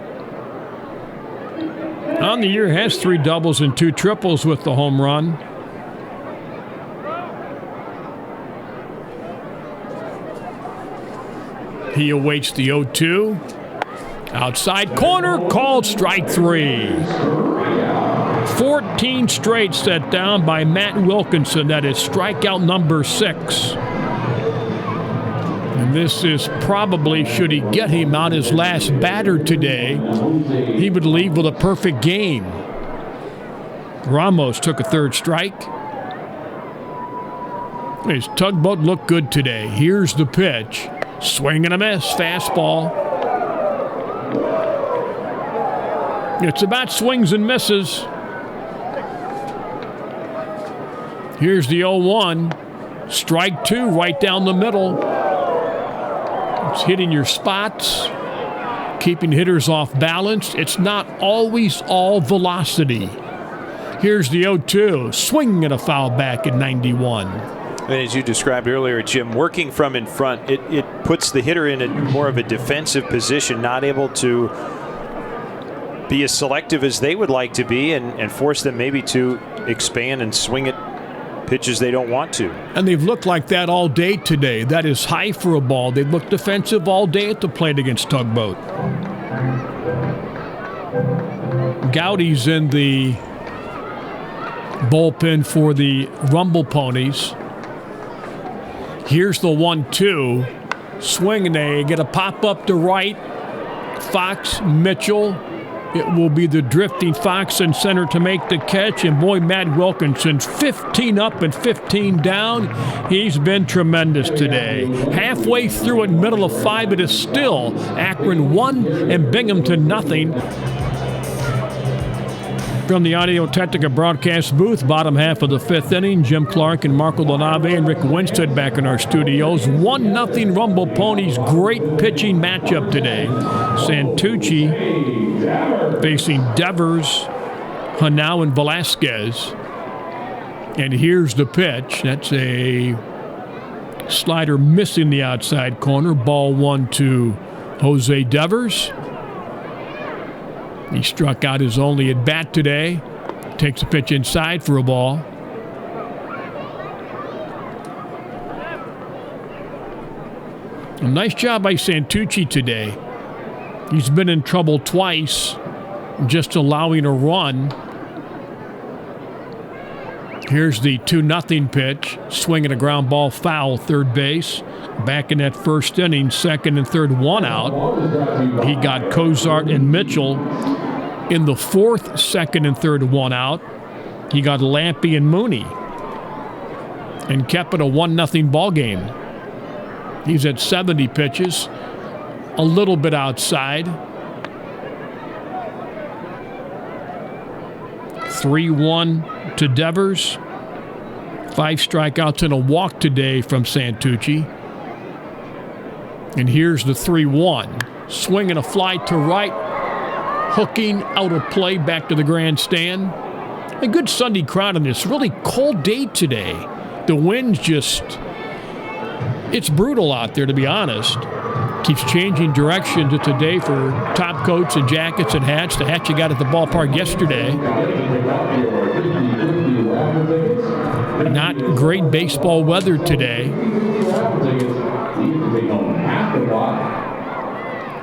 On the year, has 3 doubles and 2 triples with the home run. He awaits the 0-2. Outside corner, called strike 3. 14 straight set down by Matt Wilkinson. That is strikeout number 6. And this is probably, should he get him out his last batter today, he would leave with a perfect game. Ramos took a 3rd strike. His Tugboat looked good today. Here's the pitch. Swing and a miss. Fastball. It's about swings and misses. Here's the 0-1. Strike 2 right down the middle. It's hitting your spots, keeping hitters off balance. It's not always all velocity. Here's the 0-2. Swing and a foul back at 91. And as you described earlier, Jim, working from in front, it puts the hitter in more of a defensive position, not able to be as selective as they would like to be and force them maybe to expand and swing at pitches they don't want to. And they've looked like that all day today. That is high for a ball. They've looked defensive all day at the plate against Tugboat. Gowdy's in the bullpen for the Rumble Ponies. Here's the 1-2. Swing and they get a pop up to right. Fox, Mitchell. It will be the drifting Fox in center to make the catch. And boy, Matt Wilkinson, 15 up and 15 down. He's been tremendous today. Halfway through it, middle of 5, it is still Akron 1 and Binghamton 0. From the Audio Technica broadcast booth, bottom half of the 5th inning, Jim Clark and Marco Lonave and Rick Winstead back in our studios. 1-0 Rumble Ponies. Great pitching matchup today. Santucci facing Devers, Hanau, and Velasquez. And here's the pitch. That's a slider missing the outside corner. Ball 1 to Jose Devers. He struck out his only at bat today. Takes a pitch inside for a ball. A nice job by Santucci today. He's been in trouble twice, just allowing a run. Here's the 2-0 pitch. Swinging a ground ball foul, third base. Back in that first inning, second and third, one out. He got Cozart and Mitchell. In the fourth, second and third, one out. He got Lampy and Mooney. And kept it a 1-0 ball game. He's at 70 pitches. A little bit outside. 3-1 to Devers. 5 strikeouts and a walk today from Santucci. And here's the 3-1. Swinging a fly to right. Hooking out of play back to the grandstand. A good Sunday crowd on this really cold day today. The wind's just, it's brutal out there, to be honest. Keeps changing directions. It's a day for top coats and jackets and hats. The hat you got at the ballpark yesterday. Not great baseball weather today.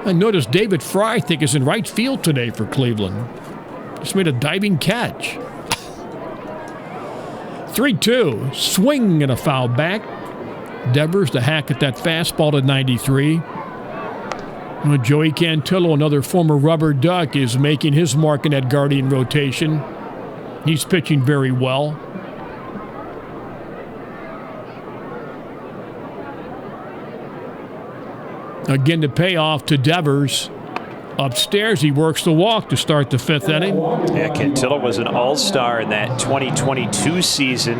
I noticed David Fry, I think, is in right field today for Cleveland. Just made a diving catch. 3-2. Swing and a foul back. Devers to hack at that fastball to 93. Joey Cantillo, another former Rubber Duck, is making his mark in that Guardian rotation. He's pitching very well. Again, the payoff to Devers. Upstairs, he works the walk to start the fifth inning. Yeah, Cantillo was an all-star in that 2022 season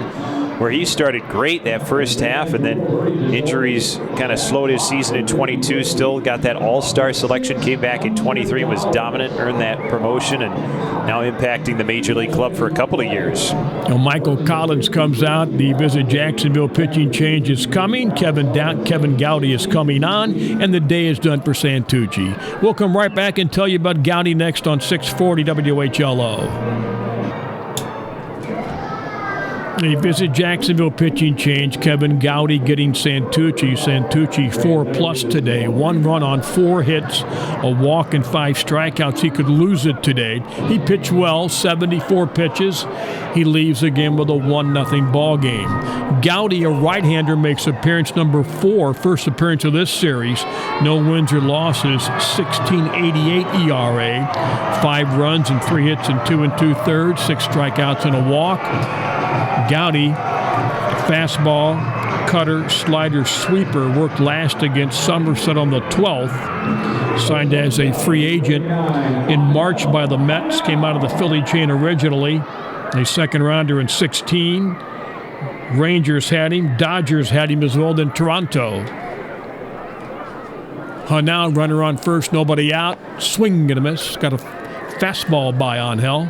where he started great that first half, and then injuries kind of slowed his season in 22. Still got that all-star selection, came back in 23, was dominant, earned that promotion, and now impacting the Major League club for a couple of years. Michael Collins comes out. The Visit Jacksonville pitching change is coming. Kevin Gowdy is coming on, and the day is done for Santucci. We'll come right back and tell you about Gowdy next on 640 WHLO. The Visit Jacksonville pitching change. Kevin Gowdy getting Santucci. Santucci 4+ today. 1 run on 4 hits, a walk and 5 strikeouts. He could lose it today. He pitched well, 74 pitches. He leaves again with a 1-0 ball game. Gowdy, a right-hander, makes appearance number 4, first appearance of this series. No wins or losses, 16.88 ERA. 5 runs and 3 hits and 2 2/3, 6 strikeouts and a walk. Gowdy, fastball, cutter, slider, sweeper, worked last against Somerset on the 12th. Signed as a free agent in March by the Mets. Came out of the Philly chain originally. A second-rounder in 16. Rangers had him. Dodgers had him as well, then Toronto. Hanau, runner on first, nobody out. Swing and a miss. Got a fastball by Angel.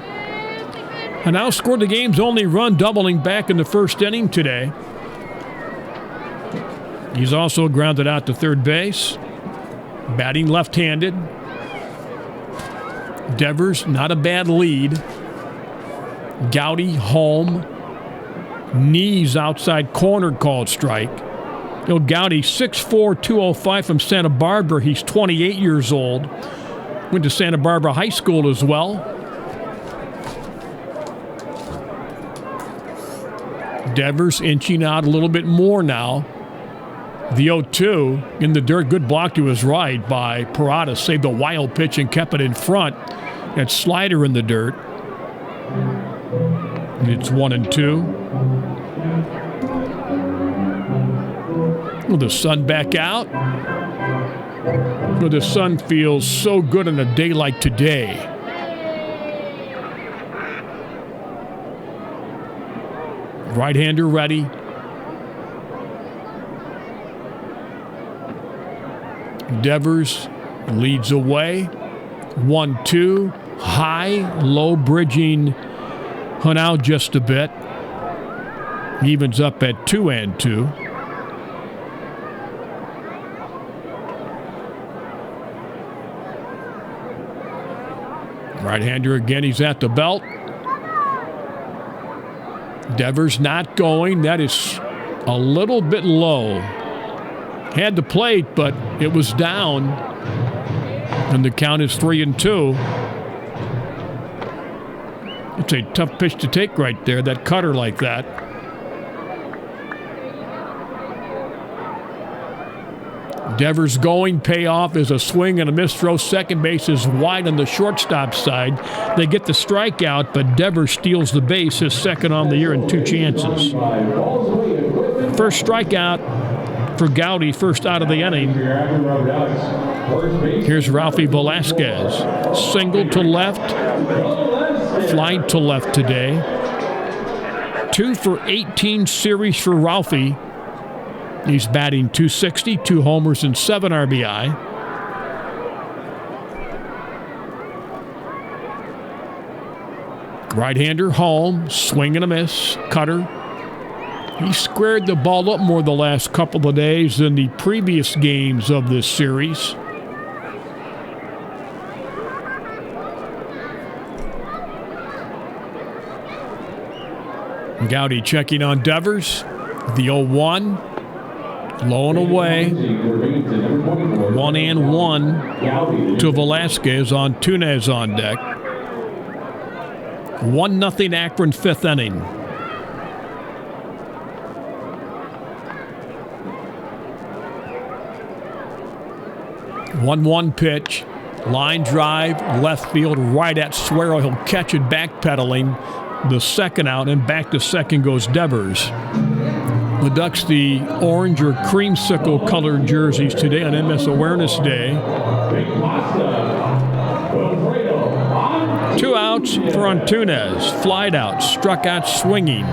And now scored the game's only run, doubling back in the first inning today. He's also grounded out to third base. Batting left-handed. Devers, not a bad lead. Gowdy, home. Knees outside corner, called strike. Gowdy, 6'4", 205 from Santa Barbara. He's 28 years old. Went to Santa Barbara High School as well. Devers inching out a little bit more now. The 0-2 in the dirt. Good block to his right by Parada. Saved a wild pitch and kept it in front. That slider in the dirt. And it's 1-2. Will the sun back out? Well, the sun feels so good on a day like today. Right-hander ready. Devers leads away. 1-2. High, low bridging Hanau just a bit. Evens up at 2-2. Right-hander again, he's at the belt. Devers not going. That is a little bit low. Had the plate, but it was down. And the count is 3-2. It's a tough pitch to take right there, that cutter like that. Devers going, payoff is a swing and a miss throw. Second base is wide on the shortstop side. They get the strikeout, but Devers steals the base, his second on the year and 2 chances. First strikeout for Gowdy, first out of the inning. Here's Ralphie Velasquez. Single to left, fly to left today. 2 for 18 series for Ralphie. He's batting .260, 2 homers and 7 RBI. Right-hander home, swing and a miss, cutter. He squared the ball up more the last couple of days than the previous games of this series. Gowdy checking on Devers. The 0-1. Low and away. 1-1 to Velasquez on Tunez on deck. 1-0 Akron, 5th inning. One pitch. Line drive, left field, right at Suero. He'll catch it backpedaling. The second out, and back to second goes Devers. The Ducks, the orange or creamsicle colored jerseys today on MS Awareness Day. 2 outs for Antunes. Flied out, struck out swinging.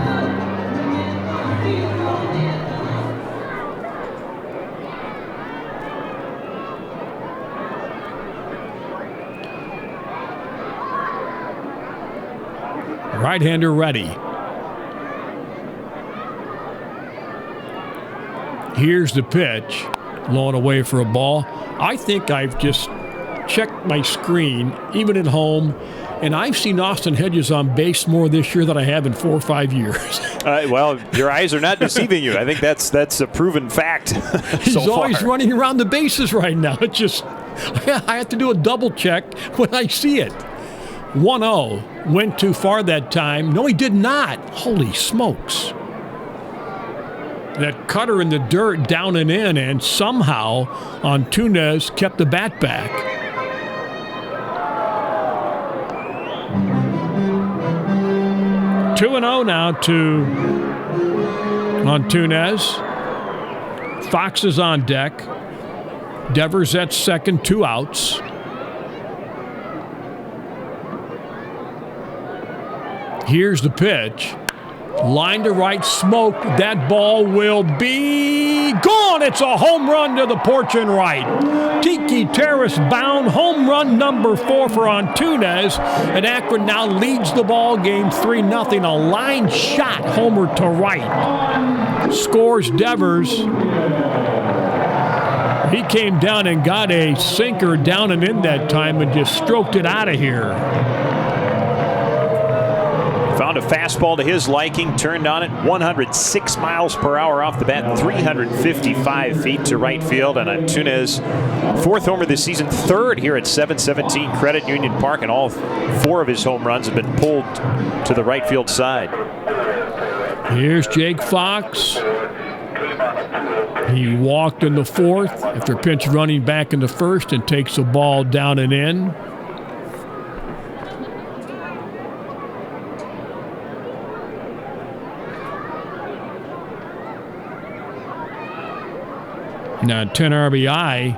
Right-hander ready. Here's the pitch, low and away for a ball. I think I've just checked my screen, even at home, and I've seen Austin Hedges on base more this year than I have in 4 or 5 years. Well, your eyes are not deceiving you. I think that's a proven fact. He's so always far. running around the bases right now. It's just, I have to do a double check when I see it. 1-0. Went too far that time. No, he did not. Holy smokes. That cutter in the dirt down and in, and somehow Antunes kept the bat back. Two and 0 now to Antunes. Fox is on deck. Devers at second, 2 outs. Here's the pitch. Line to right, smoke. That ball will be gone. It's a home run to the porch and right. Tiki Terrace bound, home run number 4 for Antunes. And Akron now leads the ball game 3-0. A line shot, homer to right. Scores Devers. He came down and got a sinker down and in that time and just stroked it out of here. Found a fastball to his liking, turned on it 106 miles per hour off the bat, 355 feet to right field. And Antunes, 4th homer this season, 3rd here at 717 Credit Union Park, and all 4 of his home runs have been pulled to the right field side. Here's Jake Fox. He walked in the 4th after pinch running back in the 1st and takes the ball down and in. Now 10 RBI.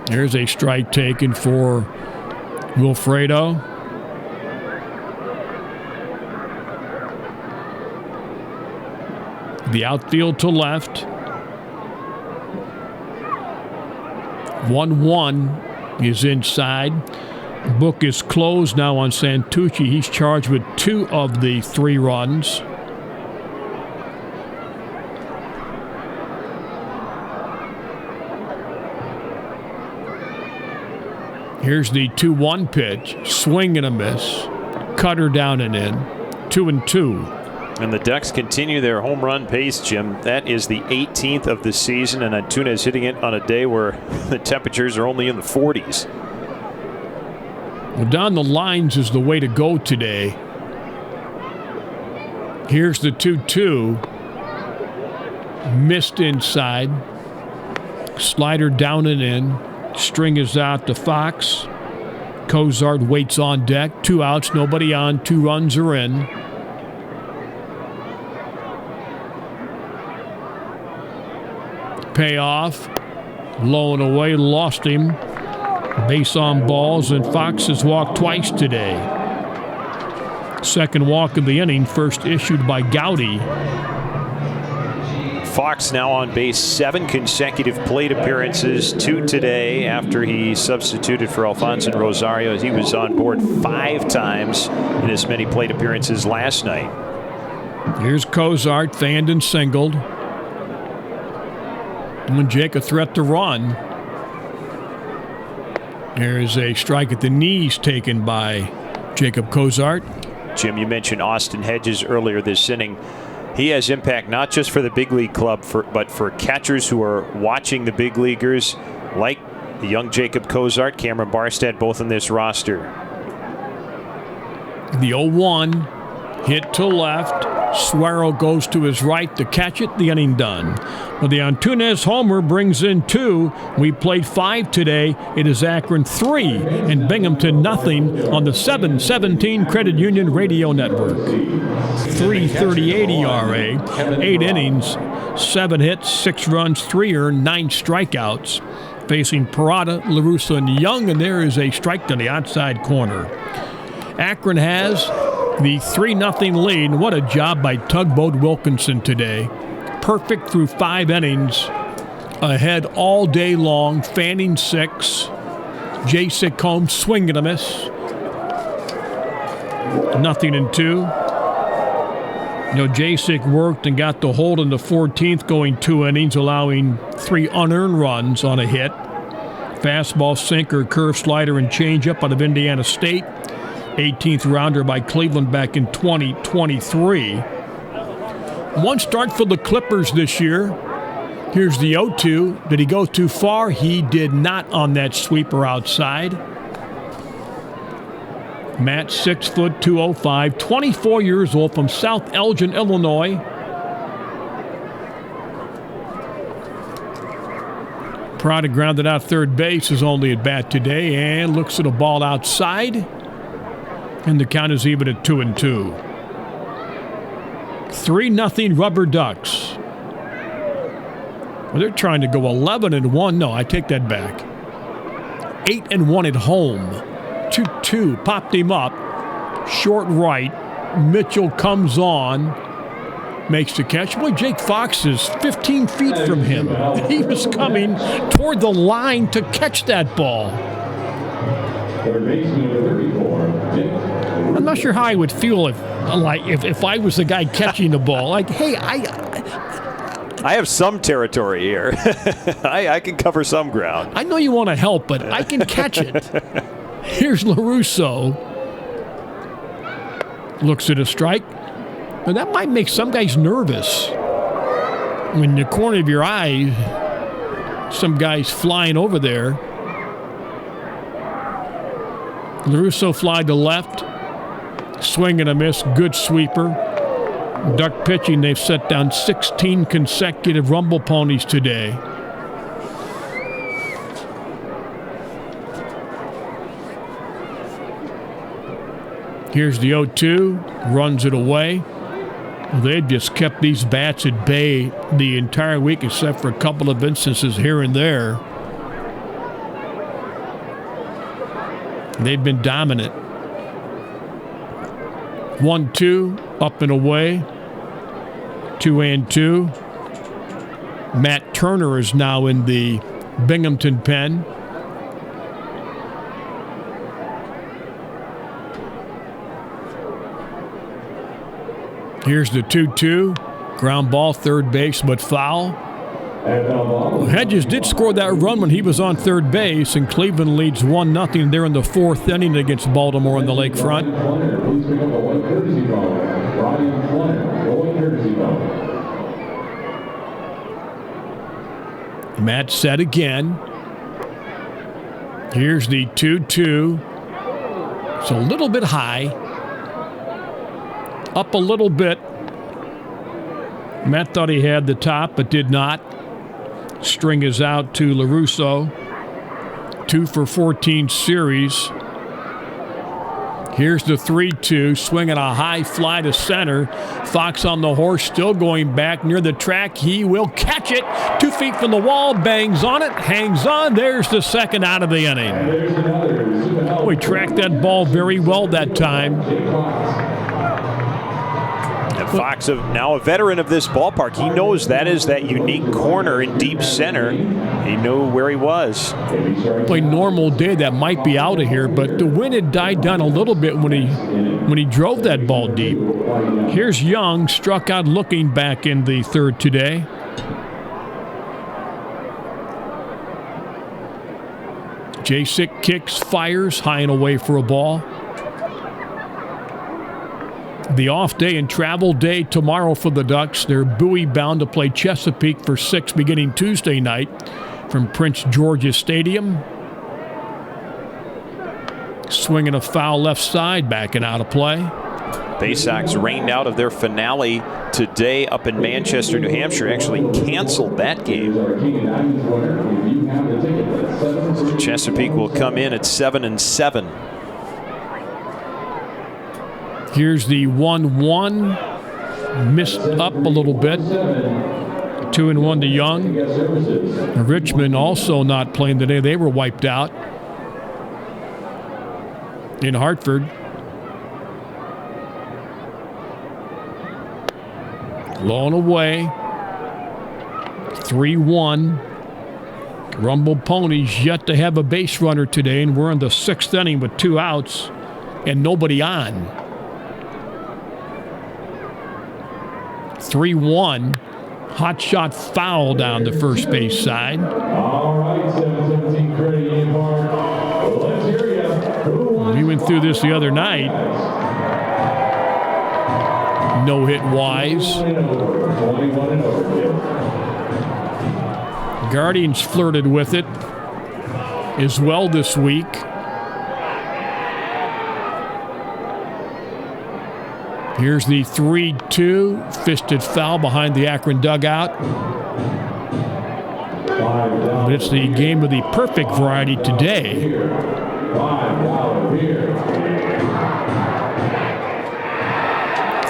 There's a strike taken for Wilfredo. The outfield to left. 1-1 is inside. Book is closed now on Santucci. He's charged with 2 of the 3 runs. Here's the 2-1 pitch. Swing and a miss. Cutter down and in. 2-2. And the Ducks continue their home run pace, Jim. That is the 18th of the season, and Antunes hitting it on a day where the temperatures are only in the 40s. Well, down the lines is the way to go today. Here's the 2-2. Missed inside. Slider down and in. String is out to Fox. Cozart waits on deck. 2 outs, nobody on. 2 runs are in. Payoff. Low and away, lost him. Base on balls, and Fox has walked twice today. Second walk of the inning, first issued by Gowdy. Fox now on base, 7 consecutive plate appearances, 2 today after he substituted for Alfonso Rosario. He was on board 5 times in as many plate appearances last night. Here's Cozart, fanned and singled. And Jake a threat to run. There's a strike at the knees taken by Jacob Cozart. Jim, you mentioned Austin Hedges earlier this inning. He has impact not just for the big league club, but for catchers who are watching the big leaguers, like the young Jacob Cozart, Cameron Barstad, both on this roster. The 0-1 hit to left. Suero goes to his right to catch it. The inning done. Well, the Antunes homer brings in 2. We played 5 today. It is Akron 3 and Binghamton nothing on the 717 Credit Union Radio Network. 3.38 ERA, 8 innings, 7 hits, 6 runs, 3 earned, 9 strikeouts. Facing Parada, LaRussa, and Young, and there is a strike to the outside corner. Akron has the 3-0 lead. What a job by Tugboat Wilkinson today. Perfect through 5 innings. Ahead all day long, fanning 6. Jacek Holmes swinging a miss. 0-2. Jacek worked and got the hold in the 14th, going 2 innings, allowing 3 unearned runs on a hit. Fastball, sinker, curve, slider, and changeup out of Indiana State. 18th rounder by Cleveland back in 2023. 1 start for the Clippers this year. Here's the 0-2. Did he go too far? He did not on that sweeper outside. Matt, 6 foot, 205, 24 years old, from South Elgin, Illinois. Prada grounded out third base, is only at bat today, and looks at a ball outside. And the count is even at 2-2. 3-0 Rubber Ducks. Well, they're trying to go 11-1. No, I take that back. 8-1 at home. 2-2. Popped him up. Short right. Mitchell comes on. Makes the catch. Boy, Jake Fox is 15 feet from him. He was coming toward the line to catch that ball. I'm not sure how I would feel if I was the guy catching the ball. Like, hey, I have some territory here. I can cover some ground. I know you want to help, but I can catch it. Here's LaRusso. Looks at a strike. And that might make some guys nervous. When the corner of your eye, some guy's flying over there. LaRusso fly to left. Swing and a miss. Good sweeper. Duck pitching. They've set down 16 consecutive Rumble Ponies today. Here's the 0-2. Runs it away. They've just kept these bats at bay the entire week, except for a couple of instances here and there. They've been dominant. 1-2, up and away. 2-2. Matt Turner is now in the Binghamton pen. Here's the 2-2. Ground ball, third base, but foul. Hedges did score that run when he was on third base, and Cleveland leads 1-0 there in the 4th inning against Baltimore on the lakefront. Matt set again. Here's the 2-2. It's a little bit high. Up a little bit. Matt thought he had the top, but did not. String is out to LaRusso. 2 for 14 series. Here's the 3-2, swinging a high fly to center. Fox on the horse, still going back near the track. He will catch it. 2 feet from the wall, bangs on it, hangs on. There's the second out of the inning. We tracked that ball very well that time. And Fox, now a veteran of this ballpark, he knows that is that unique corner in deep center. He knew where he was. Play normal day, that might be out of here, but the wind had died down a little bit when he drove that ball deep. Here's Young, struck out looking back in the third today. Jacek kicks, fires, high and away for a ball. The off day and travel day tomorrow for the Ducks. They're buoy bound to play Chesapeake for 6 beginning Tuesday night from Prince George's Stadium. Swinging a foul left side, backing out of play. Bay Sox rained out of their finale today up in Manchester, New Hampshire. Actually canceled that game. Chesapeake will come in at 7-7. Here's the 1-1. Missed up a little bit. 2-1 to Young. Richmond also not playing today. They were wiped out in Hartford. Low and away. 3-1. Rumble Ponies yet to have a base runner today, and we're in the 6th inning with 2 outs and nobody on. 3-1. Hot shot foul down the first base side. All right, 7-17 Credit Park. Let's hear ya. We went through this the other night. No hit wise. 21 and over. Guardians flirted with it as well this week. Here's the 3-2. Fisted foul behind the Akron dugout. But it's the game of the perfect variety today.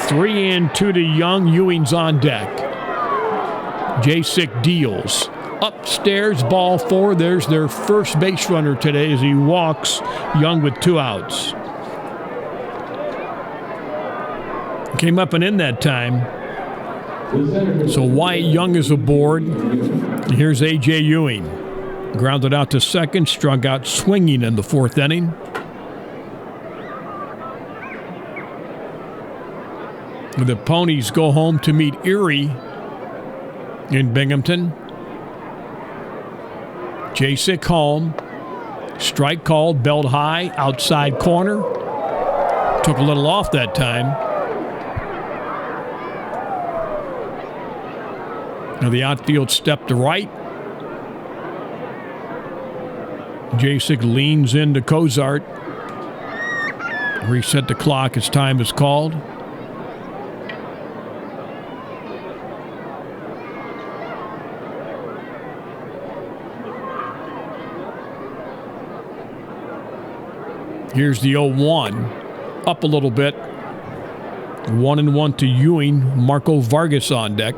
3-2 to Young. Ewing's on deck. Jacek deals. Upstairs, ball 4. There's their first base runner today as he walks Young with 2 outs. Came up and in that time. So Wyatt Young is aboard. Here's A.J. Ewing. Grounded out to second, struck out swinging in the 4th inning. The Ponies go home to meet Erie in Binghamton. Jacek home. Strike called, belled high, outside corner. Took a little off that time. Now the outfield step to right. Jacek leans into Cozart. Reset the clock as time is called. Here's the 0-1. Up a little bit. 1-1 to Ewing. Marco Vargas on deck.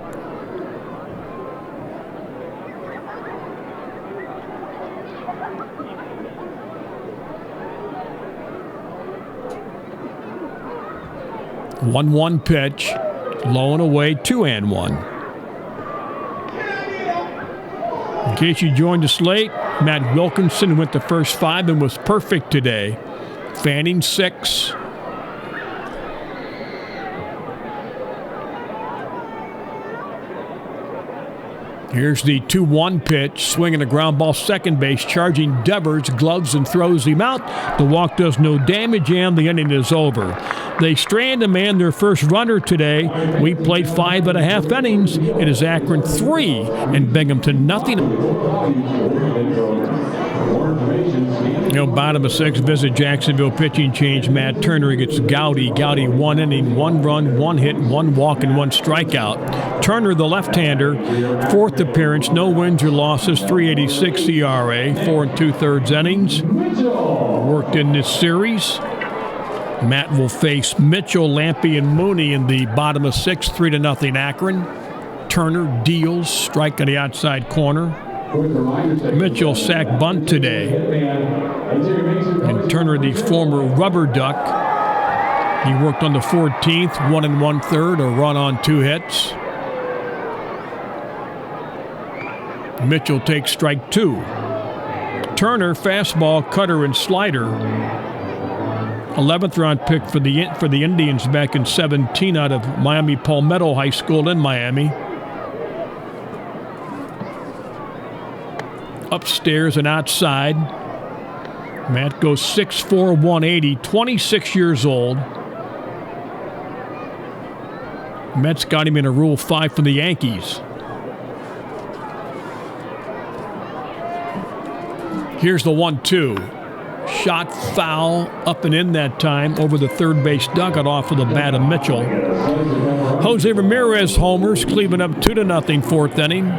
One pitch, low and away, 2-1. In case you joined us late, Matt Wilkinson went the first 5 and was perfect today. Fanning 6. Here's the 2-1 pitch, swinging a ground ball second base, charging Devers, gloves and throws him out. The walk does no damage, and the inning is over. They strand a man, their first runner today. We played 5.5 innings. It is Akron 3 and Binghamton nothing. Bottom of 6, visit Jacksonville pitching change. Matt Turner gets Gowdy. Gowdy 1 inning, 1 run, 1 hit, 1 walk, and 1 strikeout. Turner, the left-hander, 4th appearance, no wins or losses, 3.86 ERA, 4 2/3 innings. Worked in this series. Matt will face Mitchell, Lampy, and Mooney in the bottom of 6, 3-0 Akron. Turner deals, strike on the outside corner. Mitchell sack bunt today. And Turner, the former rubber duck, he worked on the 14th, 1 1/3, a run on 2 hits. Mitchell takes strike 2. Turner, fastball, cutter, and slider. 11th round pick for the Indians back in 17 out of Miami Palmetto High School in Miami. Upstairs and outside. Matt goes 6'4", 180, 26 years old. Mets got him in a Rule 5 from the Yankees. Here's the 1-2. Shot foul, up and in that time, over the third base dugout off of the bat of Mitchell. Jose Ramirez homers, Cleveland up 2-0, 4th inning.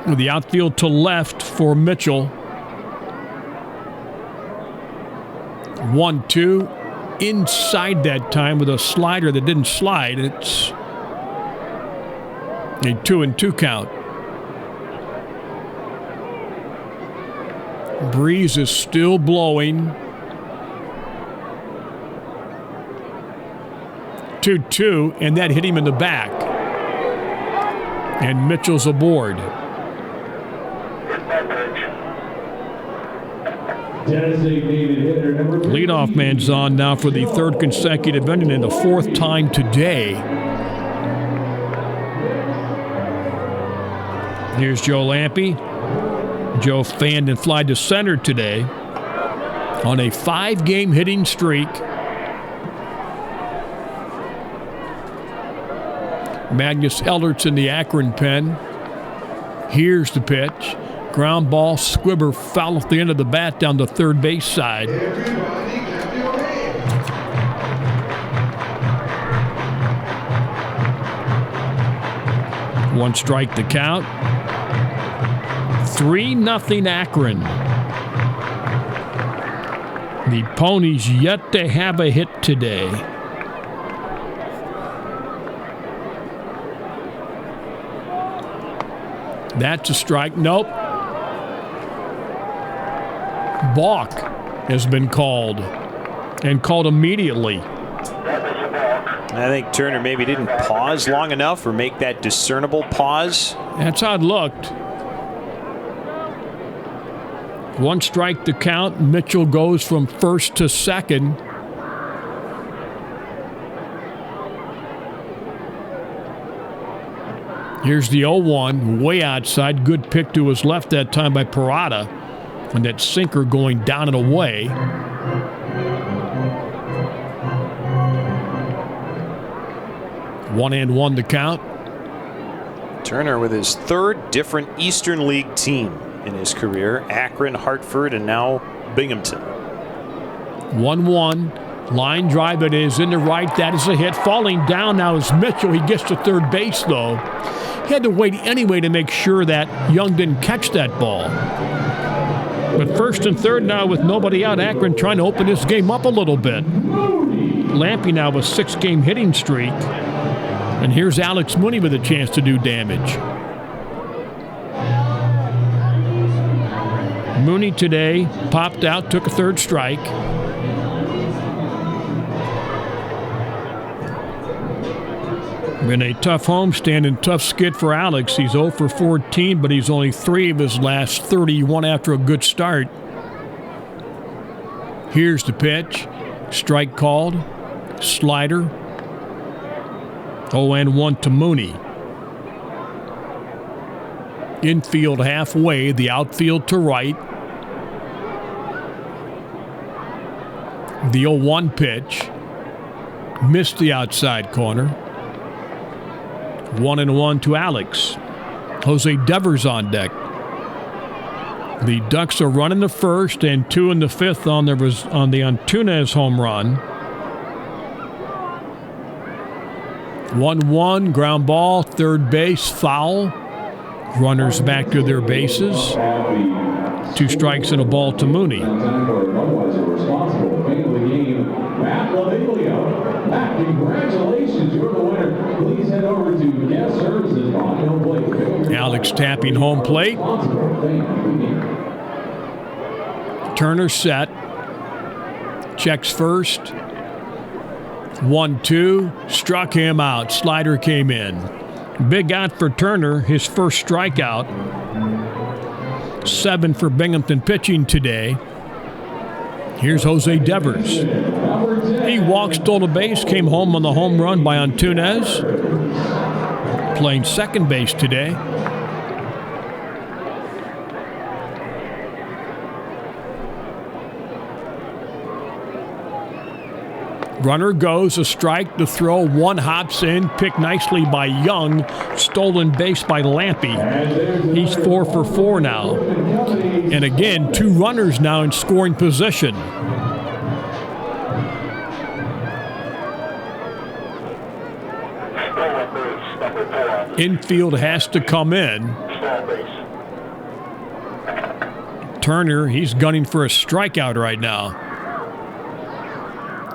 With the outfield to left for Mitchell. 1-2. Inside that time with a slider that didn't slide. It's a 2-2 count. Breeze is still blowing. 2-2, and that hit him in the back. And Mitchell's aboard. Leadoff man's on now for the 3rd consecutive inning and the 4th time today. Here's Joe Lampy. Joe fanned and flied to center today on a 5-game hitting streak. Magnus Ellert's in the Akron pen. Here's the pitch. Ground ball, squibber foul off the end of the bat down the third base side. One strike to count. 3-0 Akron. The Ponies yet to have a hit today. That's a strike. Nope. Balk has been called, and called immediately. I think Turner maybe didn't pause long enough or make that discernible pause. That's how it looked. One strike to count. Mitchell goes from first to second. Here's the 0-1, way outside. Good pick to his left that time by Parada. And that sinker going down and away. One and one to count. Turner with his 3rd different Eastern League team in his career. Akron, Hartford, and now Binghamton. 1-1. Line drive, it is in the right. That is a hit. Falling down now is Mitchell. He gets to third base, though. He had to wait anyway to make sure that Young didn't catch that ball. But first and third now with nobody out. Akron trying to open this game up a little bit. Lampy now with a 6-game hitting streak. And here's Alex Mooney with a chance to do damage. Mooney today popped out, took a 3rd strike. Been a tough homestand and tough skid for Alex. He's 0 for 14, but he's only 3 of his last 31 after a good start. Here's the pitch. Strike called. Slider. 0-1 to Mooney. Infield halfway, the outfield to right. The 0-1 pitch. Missed the outside corner. 1-1 to Alex. Jose Devers on deck. The Ducks are running the first and 2 in the fifth on the Antunes home run. 1-1, ground ball, third base, foul. Runners back to their bases. 2 strikes and a ball to Mooney. Congratulations, you're the winner. Please head over to guest services on home plate. Alex tapping home plate. Turner set. Checks first. 1-2. Struck him out. Slider came in. Big out for Turner, his first strikeout. 7 for Binghamton pitching today. Here's Jose Devers. He walked, stole a base, came home on the home run by Antunes. Playing second base today. Runner goes, a strike, the throw, 1 hops in, picked nicely by Young, stolen base by Lampe. He's 4 for 4 now. And again, 2 runners now in scoring position. Infield has to come in. Turner, he's gunning for a strikeout right now.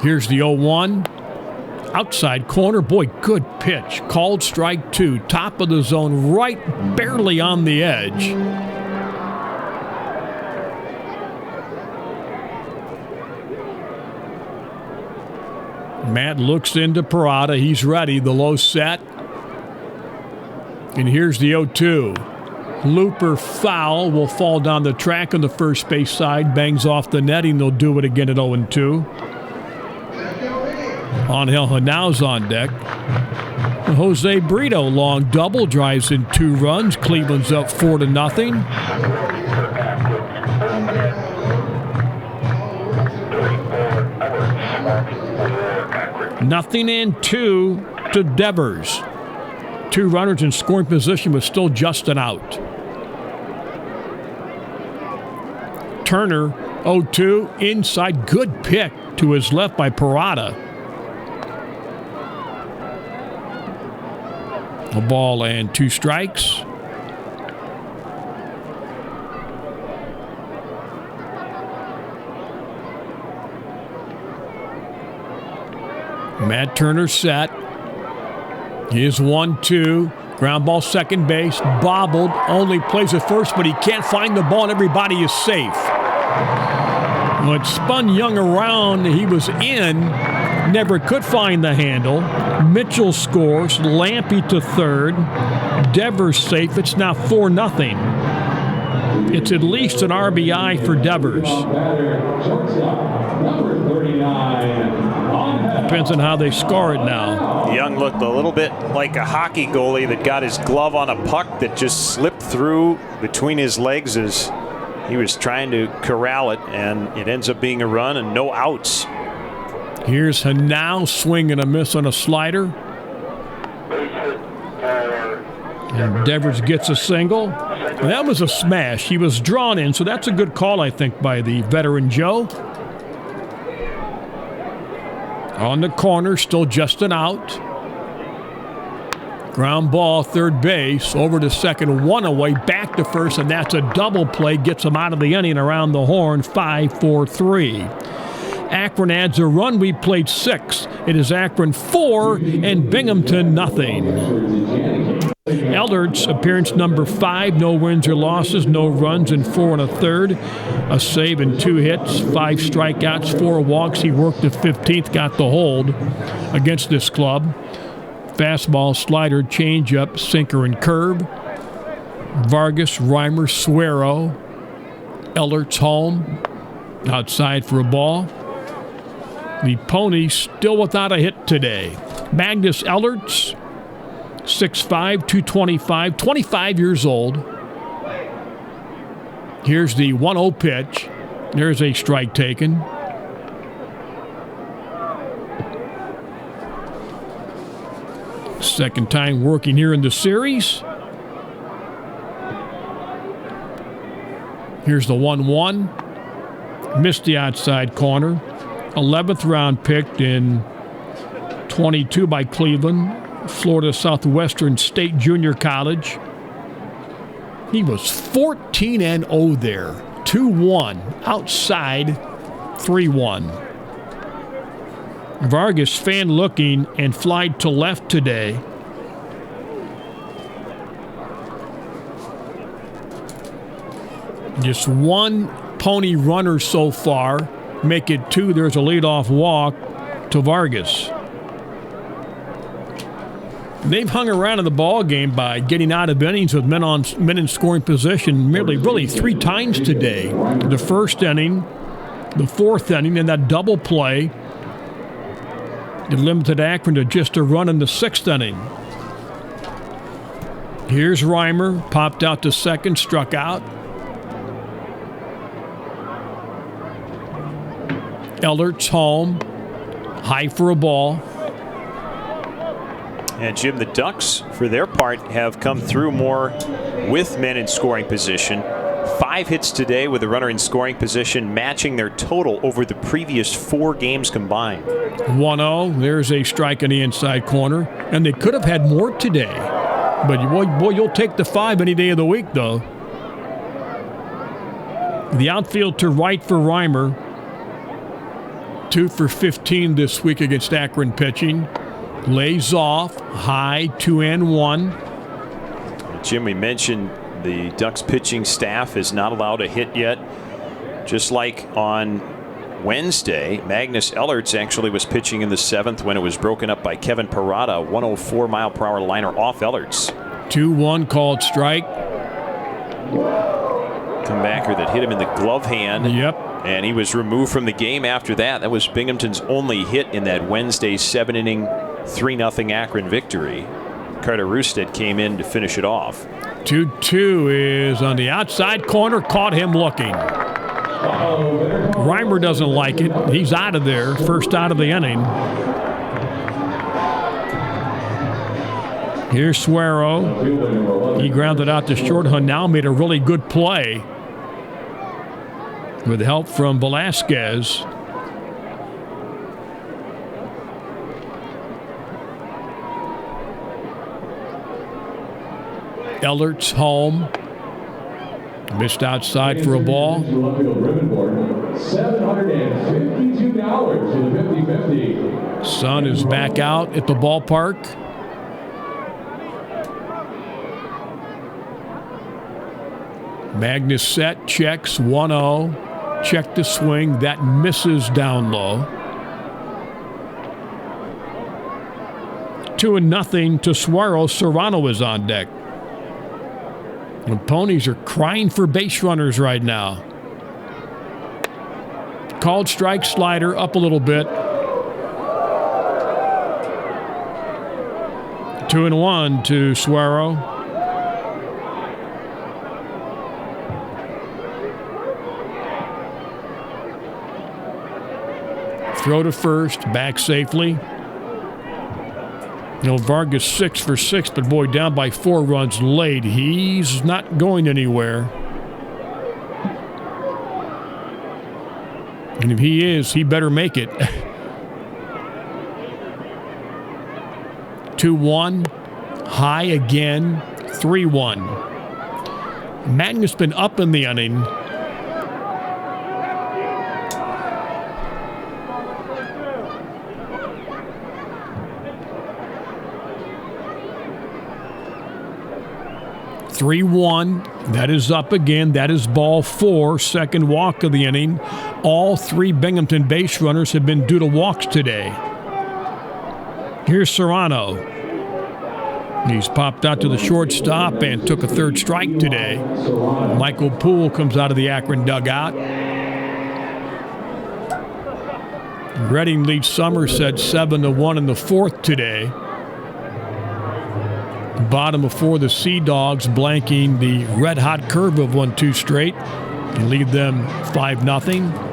Here's the 0-1. Outside corner. Boy, good pitch. Called strike 2. Top of the zone, right barely on the edge. Matt looks into Parada. He's ready. The low set. And here's the 0-2. Looper foul will fall down the track on the first base side. Bangs off the netting. They'll do it again at 0-2. Angel Henau's on deck. Jose Brito, long double, drives in 2 runs. Cleveland's up 4-0. Nothing and 2 to Devers. 2 runners in scoring position with still just an out. Turner, 0-2, inside, good pick to his left by Parada. A ball and 2 strikes. Matt Turner set. Here's 1-2. Ground ball second base. Bobbled. Only plays at first, but he can't find the ball and everybody is safe. Well, it spun Young around. He was in. Never could find the handle. Mitchell scores. Lampe to third. Devers safe. It's now 4-0. It's at least an RBI for Devers. Depends on how they score it now. Young looked a little bit like a hockey goalie that got his glove on a puck that just slipped through between his legs as he was trying to corral it, and it ends up being a run and no outs. Here's Henao, swing and a miss on a slider. And Devers gets a single. And that was a smash. He was drawn in, so that's a good call, I think, by the veteran Joe. On the corner, still just an out. Ground ball, third base, over to second, 1 away, back to first, and that's a double play. Gets him out of the inning around the horn, 5-4-3. Akron adds a run. We played 6. It is Akron 4 and Binghamton 0. Eldert's appearance number 5, no wins or losses, no runs in 4 1/3, a save and 2 hits, 5 strikeouts, 4 walks. He worked the 15th, got the hold against this club. Fastball, slider, changeup, sinker, and curve. Vargas, Reimer, Suero. Eldert's home, outside for a ball. The Ponies still without a hit today. Magnus Eldert's 6'5", 225, 25 years old. Here's the 1-0 pitch. There's a strike taken. Second time working here in the series. Here's the 1-1. Missed the outside corner. 11th round picked in 22 by Cleveland. Florida Southwestern State Junior College. He was 14-0 there. 2-1. Outside, 3-1. Vargas fan looking and flied to left today. Just one Pony runner so far. Make it 2. There's a leadoff walk to Vargas. They've hung around in the ball game by getting out of innings with men in scoring position really 3 times today. The first inning, the 4th inning, and that double play. It limited Akron to just a run in the 6th inning. Here's Reimer, popped out to second, struck out. Ellert's home, high for a ball. And Jim, the Ducks, for their part, have come through more with men in scoring position. 5 hits today with a runner in scoring position, matching their total over the previous 4 games combined. 1-0. There's a strike in the inside corner. And they could have had more today. But, boy, you'll take the 5 any day of the week, though. The outfield to right for Reimer. 2 for 15 this week against Akron pitching. Lays off, high, 2-1. Jim, we mentioned the Ducks pitching staff is not allowed a hit yet. Just like on Wednesday, Magnus Ellertz actually was pitching in the 7th when it was broken up by Kevin Parada. 104-mile-per-hour liner off Ellertz. 2-1 called strike. Comebacker that hit him in the glove hand. Yep. And he was removed from the game after that. That was Binghamton's only hit in that Wednesday 7-inning 3-0 Akron victory. Carter Roosted came in to finish it off. 2-2 is on the outside corner. Caught him looking. Reimer doesn't like it. He's out of there. First out of the inning. Here's Suero. He grounded out to short. Hanau made a really good play with help from Velasquez. Ellert's home. Missed outside for a ball. $752 to the 50-50. Sun is back out at the ballpark. Magnus set, checks, 1-0. Check the swing. That misses down low. 2-0 to Suero. Serrano is on deck. The Ponies are crying for base runners right now. Called strike, slider up a little bit. 2-1 to Suero. Throw to first, back safely. You know, Vargas 6 for 6, but boy, down by 4 runs late. He's not going anywhere. And if he is, he better make it. 2-1, high again, 3-1. Magnus been up in the inning. That is up again. That is ball 4, second walk of the inning. All 3 Binghamton base runners have been due to walks today. Here's Serrano. He's popped out to the shortstop and took a 3rd strike today. Michael Poole comes out of the Akron dugout. Reading leads Somerset 7-1 in the 4th today. Bottom of 4, the Sea Dogs blanking the red-hot curve of 1-2 straight and lead them 5-0.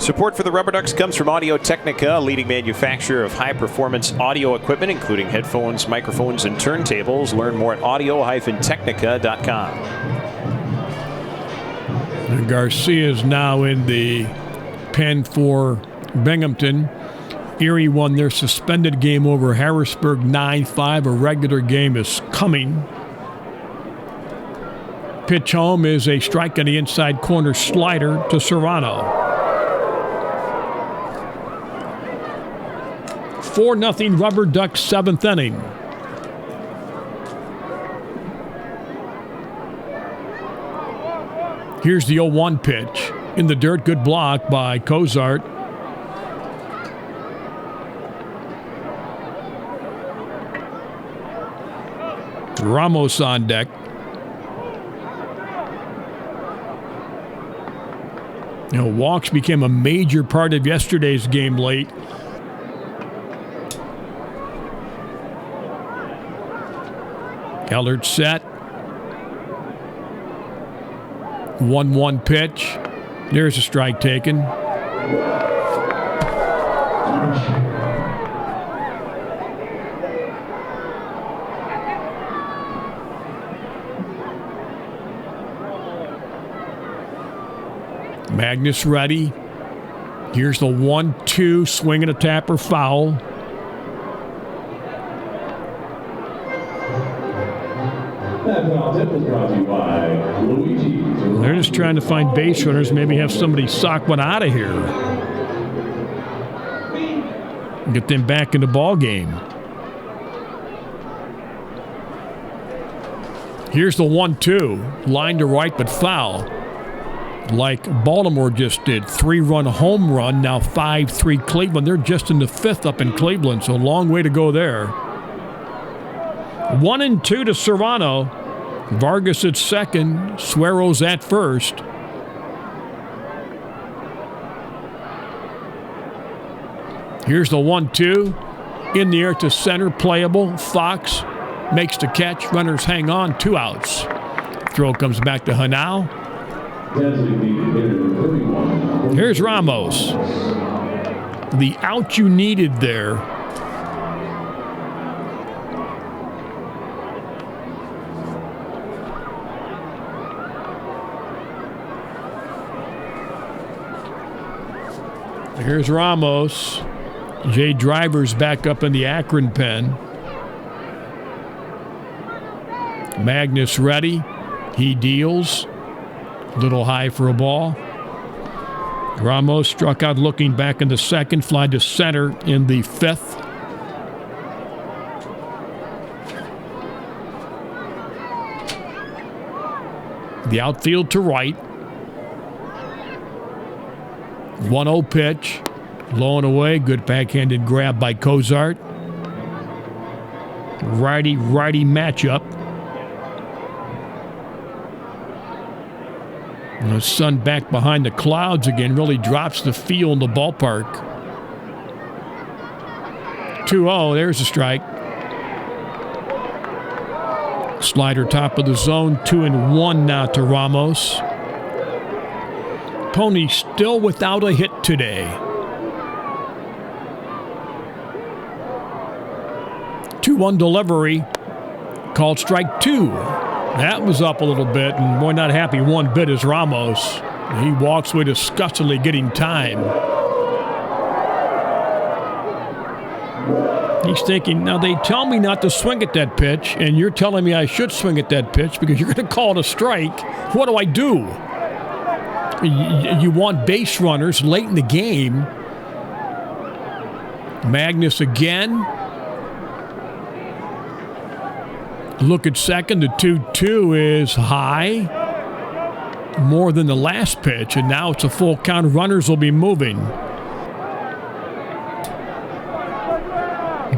Support for the Rubber Ducks comes from Audio-Technica, a leading manufacturer of high-performance audio equipment, including headphones, microphones, and turntables. Learn more at audio-technica.com. And Garcia is now in the pen for Binghamton. Erie won their suspended game over Harrisburg 9-5. A regular game is coming. Pitch home is a strike on the inside corner slider to Serrano. 4-0 Rubber Ducks, 7th inning. Here's the 0-1 pitch. In the dirt, good block by Cozart. Ramos on deck. You know, walks became a major part of yesterday's game late. Ellert set. 1-1 pitch. There's a strike taken. Magnus ready. Here's the 1-2, swing and a tapper, foul. They're just trying to find base runners, maybe have somebody sock one out of here. Get them back in the ball game. Here's the 1-2, line to right but foul. Like Baltimore just did, 3-run home run, now 5-3 Cleveland. They're just in the 5th up in Cleveland, so a long way to go there. 1-2 to Serrano. Vargas at second, Sueros at first. Here's the 1-2. In the air to center, playable. Fox makes the catch. Runners hang on, 2 outs. Throw comes back to Hanau. Here's Ramos. The out you needed there. Here's Ramos. Jay Driver's back up in the Akron pen. Magnus ready. He deals. Little high for a ball. Ramos struck out looking back in the 2nd. Fly to center in the 5th. The outfield to right. 1-0 pitch. Low and away. Good backhanded grab by Cozart. Righty-righty matchup. And the sun back behind the clouds again really drops the feel in the ballpark. 2-0. There's a strike. Slider top of the zone. 2-1 now to Ramos. Ponies still without a hit today. 2-1 delivery. Called strike 2. That was up a little bit, and boy, not happy one bit is Ramos. He walks away disgustedly getting time. He's thinking, now they tell me not to swing at that pitch, and you're telling me I should swing at that pitch because you're going to call it a strike. What do I do? You want base runners late in the game. Magnus again. Look at second. The 2-2 is high. More than the last pitch, and now it's a full count. Runners will be moving.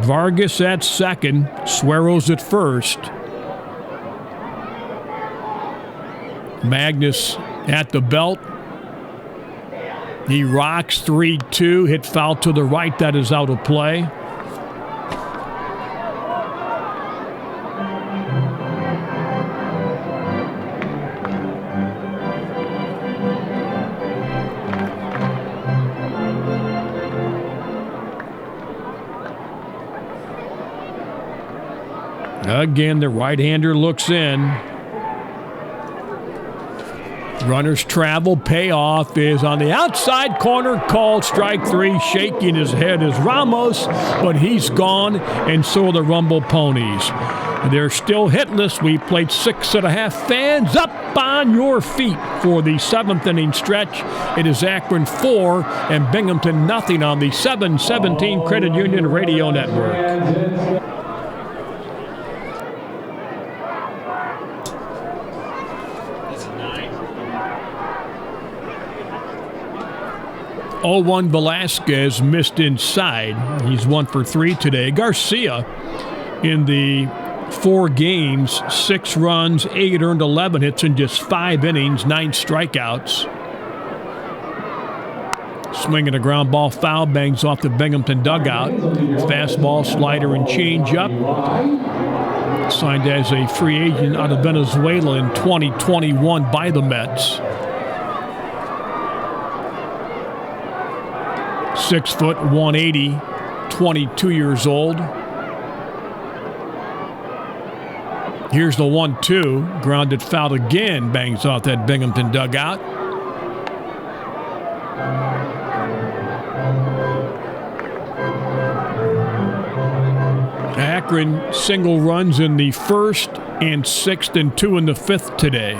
Vargas at second. Sueros at first. Magnus at the belt. He rocks 3-2, hit foul to the right. That is out of play. Again, the right-hander looks in. Runners travel. Payoff is on the outside corner. Called strike 3. Shaking his head is Ramos, but he's gone, and so are the Rumble Ponies. They're still hitless. We played 6.5. Fans up on your feet for the 7th inning stretch. It is Akron 4 and Binghamton nothing on the 717 Credit Union Radio Network. 0-1 Velasquez missed inside. He's 1 for 3 today. Garcia in the 4 games, 6 runs, 8 earned, 11 hits in just 5 innings, 9 strikeouts. Swinging a ground ball foul, bangs off the Binghamton dugout. Fastball, slider, and changeup. Signed as a free agent out of Venezuela in 2021 by the Mets. 6 foot, 180, 22 years old. Here's the 1-2. Grounded foul again, bangs off that Binghamton dugout. Akron single runs in the 1st and 6th and 2 in the 5th today.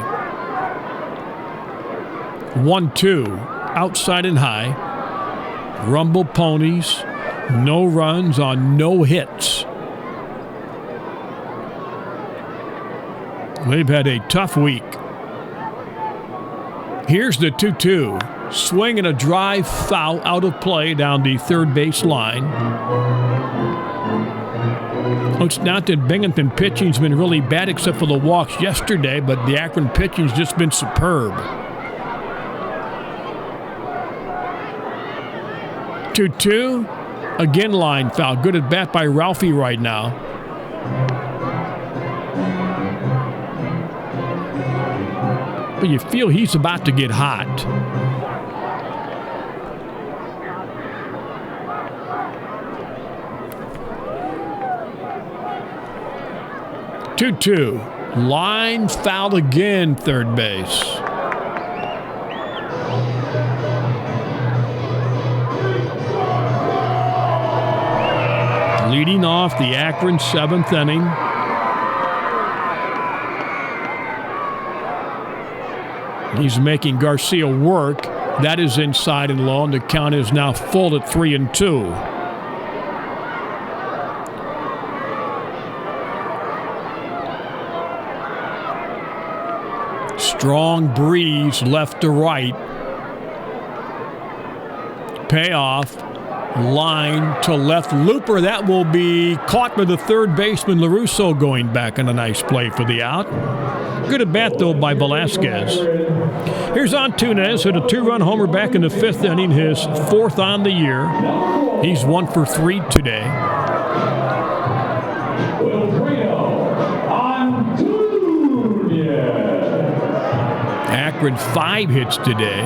1-2, outside and high. Rumble Ponies, no runs on no hits. They've had a tough week. Here's the 2-2. Swing and a drive foul out of play down the third base line. It's not that Binghamton pitching's been really bad except for the walks yesterday, but the Akron pitching's just been superb. 2-2. Again, line foul. Good at bat by Ralphie right now. But you feel he's about to get hot. Two-two. Line foul again, third base. Leading off the Akron 7th inning. He's making Garcia work. That is inside and low, and the count is now full at 3-2. Strong breeze left to right. Payoff. Line to left looper. That will be caught by the third baseman LaRusso, going back on a nice play for the out. Good at bat, though, by Velasquez. Here's Antunes, hit a 2-run homer back in the 5th inning, his 4th on the year. He's 1 for 3 today. Akron 5 hits today.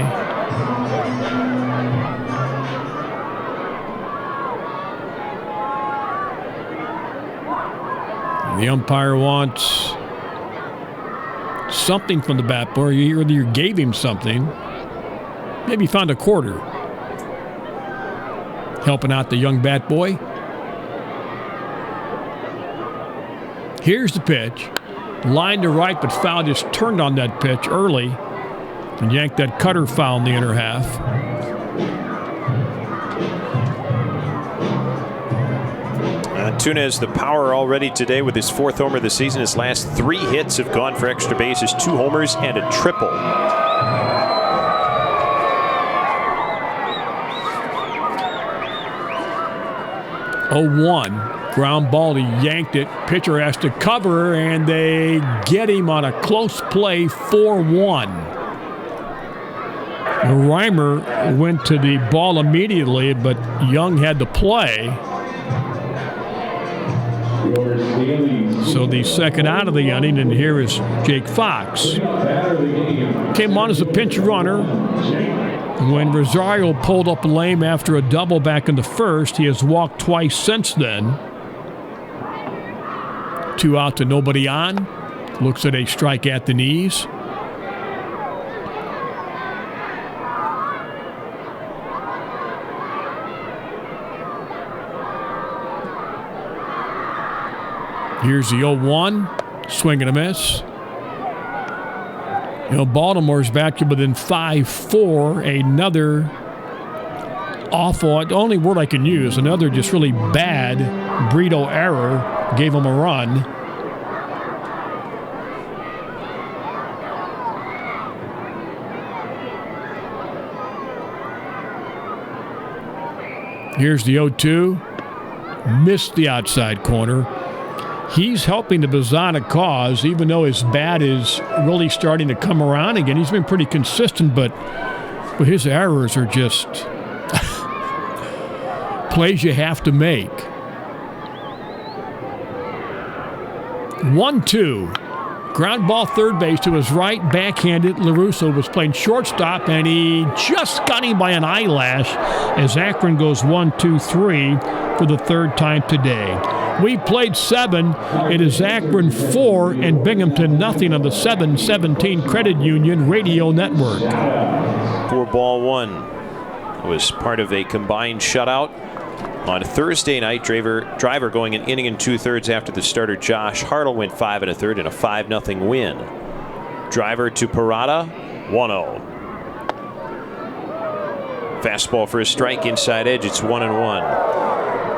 The umpire wants something from the bat boy. Either you gave him something, maybe found a quarter. Helping out the young bat boy. Here's the pitch. Line to right, but foul just turned on that pitch early and yanked that cutter foul in the inner half. Antunes, the power already today with his 4th homer of the season. His last 3 hits have gone for extra bases, 2 homers and a triple. Ground ball, he yanked it. Pitcher has to cover, and they get him on a close play, 4-1. Reimer went to the ball immediately, but Young had to play. So the second out of the inning, and here is Jake Fox. Came on as a pinch runner. When Rosario pulled up lame after a double back in the first, he has walked twice since then. 2 out to nobody on. Looks at a strike at the knees. Here's the 0-1. Swing and a miss. You know, Baltimore's back to within 5-4. Another awful, the only word I can use, another just really bad Brito error gave them a run. Here's the 0-2. Missed the outside corner. He's helping the Bazana cause, even though his bat is really starting to come around again. He's been pretty consistent, but his errors are just plays you have to make. 1-2. Ground ball third base to his right, backhanded. LaRusso was playing shortstop, and he just got him by an eyelash as Akron goes 1-2-3 for the third time today. We played 7. It is Akron 4 and Binghamton nothing on the 7-17 Credit Union Radio Network. 4-1. It was part of a combined shutout on Thursday night. Driver going an inning and 2/3 after the starter Josh Hartle went 5 1/3 in a 5-0 win. Driver to Parada, 1-0. Fastball for a strike inside edge. It's 1-1.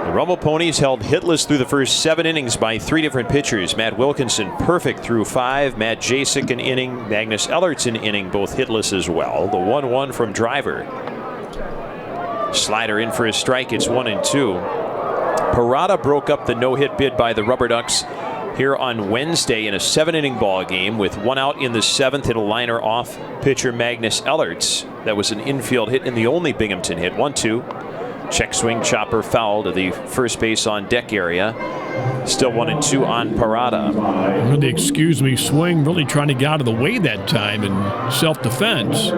The Rumble Ponies held hitless through the first 7 innings by 3 different pitchers. Matt Wilkinson perfect through 5. Matt Jasek an inning. Magnus Ellert's an inning, both hitless as well. The 1-1 from Driver. Slider in for a strike. It's 1-2. Parada broke up the no-hit bid by the Rubber Ducks here on Wednesday in a 7-inning ball game with 1 out in the 7th. Hit a liner off pitcher Magnus Ellert's. That was an infield hit and the only Binghamton hit. 1-2. Check swing chopper foul to the first base on deck area. Still 1-2 on Parada. Really, excuse me, swing really trying to get out of the way that time in self-defense.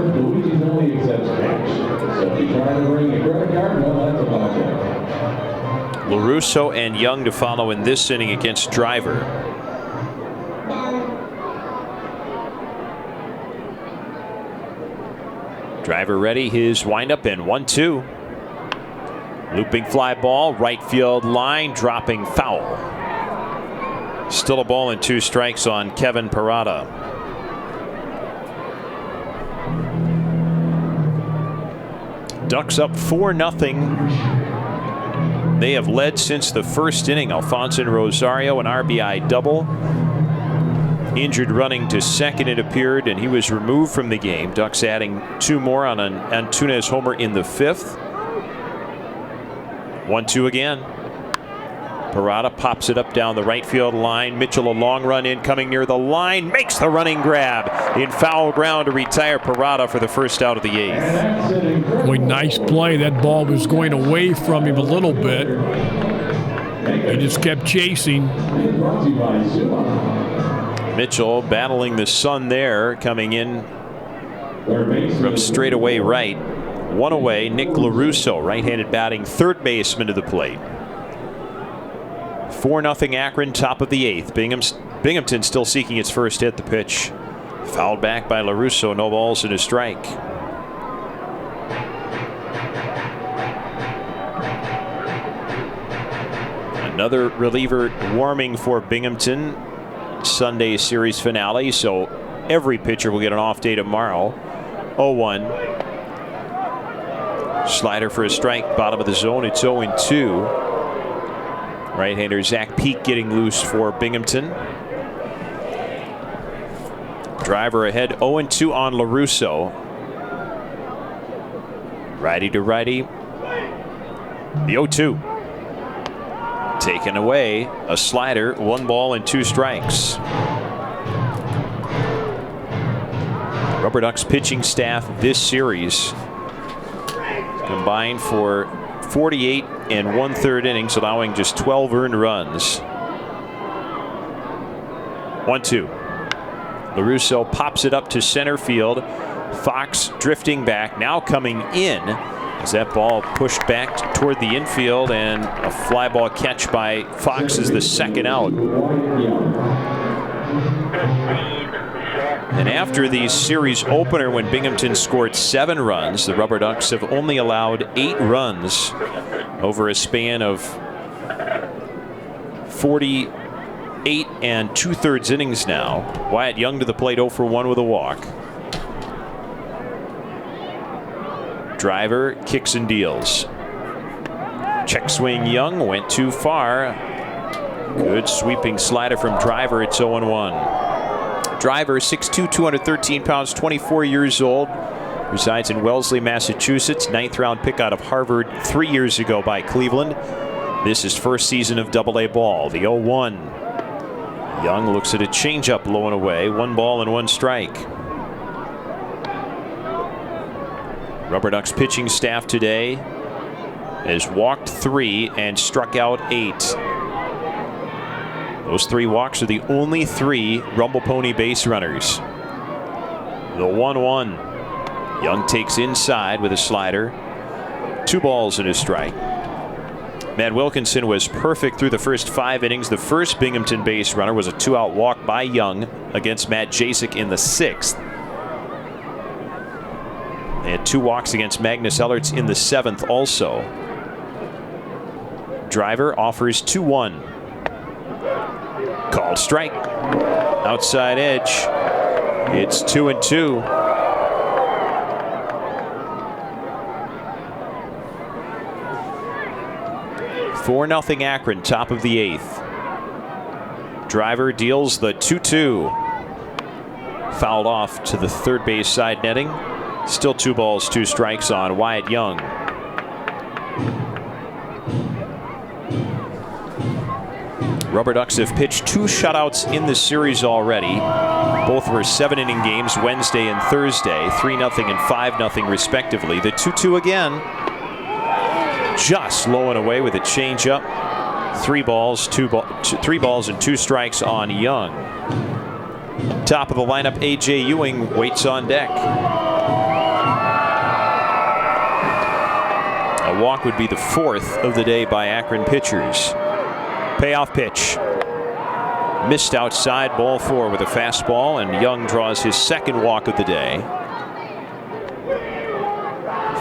LaRusso and Young to follow in this inning against Driver. Driver ready, his windup in 1-2. Looping fly ball, right field line, dropping foul. Still a ball and 2 strikes on Kevin Parada. Ducks up 4-0. They have led since the first inning. Alfonso Rosario, an RBI double. Injured running to second, it appeared, and he was removed from the game. Ducks adding 2 more on an Antunes homer in the 5th. 1-2 again. Parada pops it up down the right field line. Mitchell a long run in, coming near the line, makes the running grab in foul ground to retire Parada for the first out of the 8th. Boy, nice play. That ball was going away from him a little bit. He just kept chasing. Mitchell battling the sun there, coming in from straightaway right. 1 away, Nick LaRusso, right-handed batting third baseman to the plate. 4-0 Akron, top of the 8th. Binghamton still seeking its first hit. The pitch fouled back by LaRusso. No balls and a strike. Another reliever warming for Binghamton. Sunday series finale, so every pitcher will get an off day tomorrow. 0-1. Slider for a strike, bottom of the zone. It's 0-2. Right-hander Zach Peak getting loose for Binghamton. Driver ahead, 0-2 on LaRusso. Righty to righty. The 0-2. Taken away, a slider, 1 ball and 2 strikes. Rubber Ducks pitching staff this series combined for 48 and 1/3 innings, allowing just 12 earned runs. 1-2. LaRusso pops it up to center field. Fox drifting back, now coming in as that ball pushed back toward the infield, and a fly ball catch by Fox is the second out. And after the series opener, when Binghamton scored 7 runs, the Rubber Ducks have only allowed 8 runs over a span of 48 and 2/3 innings now. Wyatt Young to the plate, 0 for 1 with a walk. Driver kicks and deals. Check swing Young, went too far. Good sweeping slider from Driver. It's 0-1. Driver, 6'2", 213 pounds, 24 years old. Resides in Wellesley, Massachusetts. 9th round pick out of Harvard 3 years ago by Cleveland. This is first season of Double-A ball. The 0-1. Young looks at a changeup low and away. 1 ball and 1 strike. Rubber Ducks pitching staff today has walked 3 and struck out 8. Those 3 walks are the only 3 Rumble Pony base runners. The 1-1. Young takes inside with a slider. 2 balls and a strike. Matt Wilkinson was perfect through the first 5 innings. The first Binghamton base runner was a 2-out walk by Young against Matt Jasek in the 6th. They had 2 walks against Magnus Ellerts in the 7th also. Driver offers 2-1. Called strike. Outside edge. It's 2-2. Four 0 Akron, top of the 8th. Driver deals the 2-2. Fouled off to the third base side netting. Still 2 balls, 2 strikes on Wyatt Young. Rubber Ducks have pitched 2 shutouts in this series already. Both were 7-inning games Wednesday and Thursday, 3-0 and 5-0 respectively. The 2-2 again, just low and away with a changeup. 3 balls and 2 strikes on Young. Top of the lineup, A.J. Ewing waits on deck. A walk would be the 4th of the day by Akron pitchers. Payoff pitch. Missed outside, ball 4 with a fastball, and Young draws his 2nd walk of the day.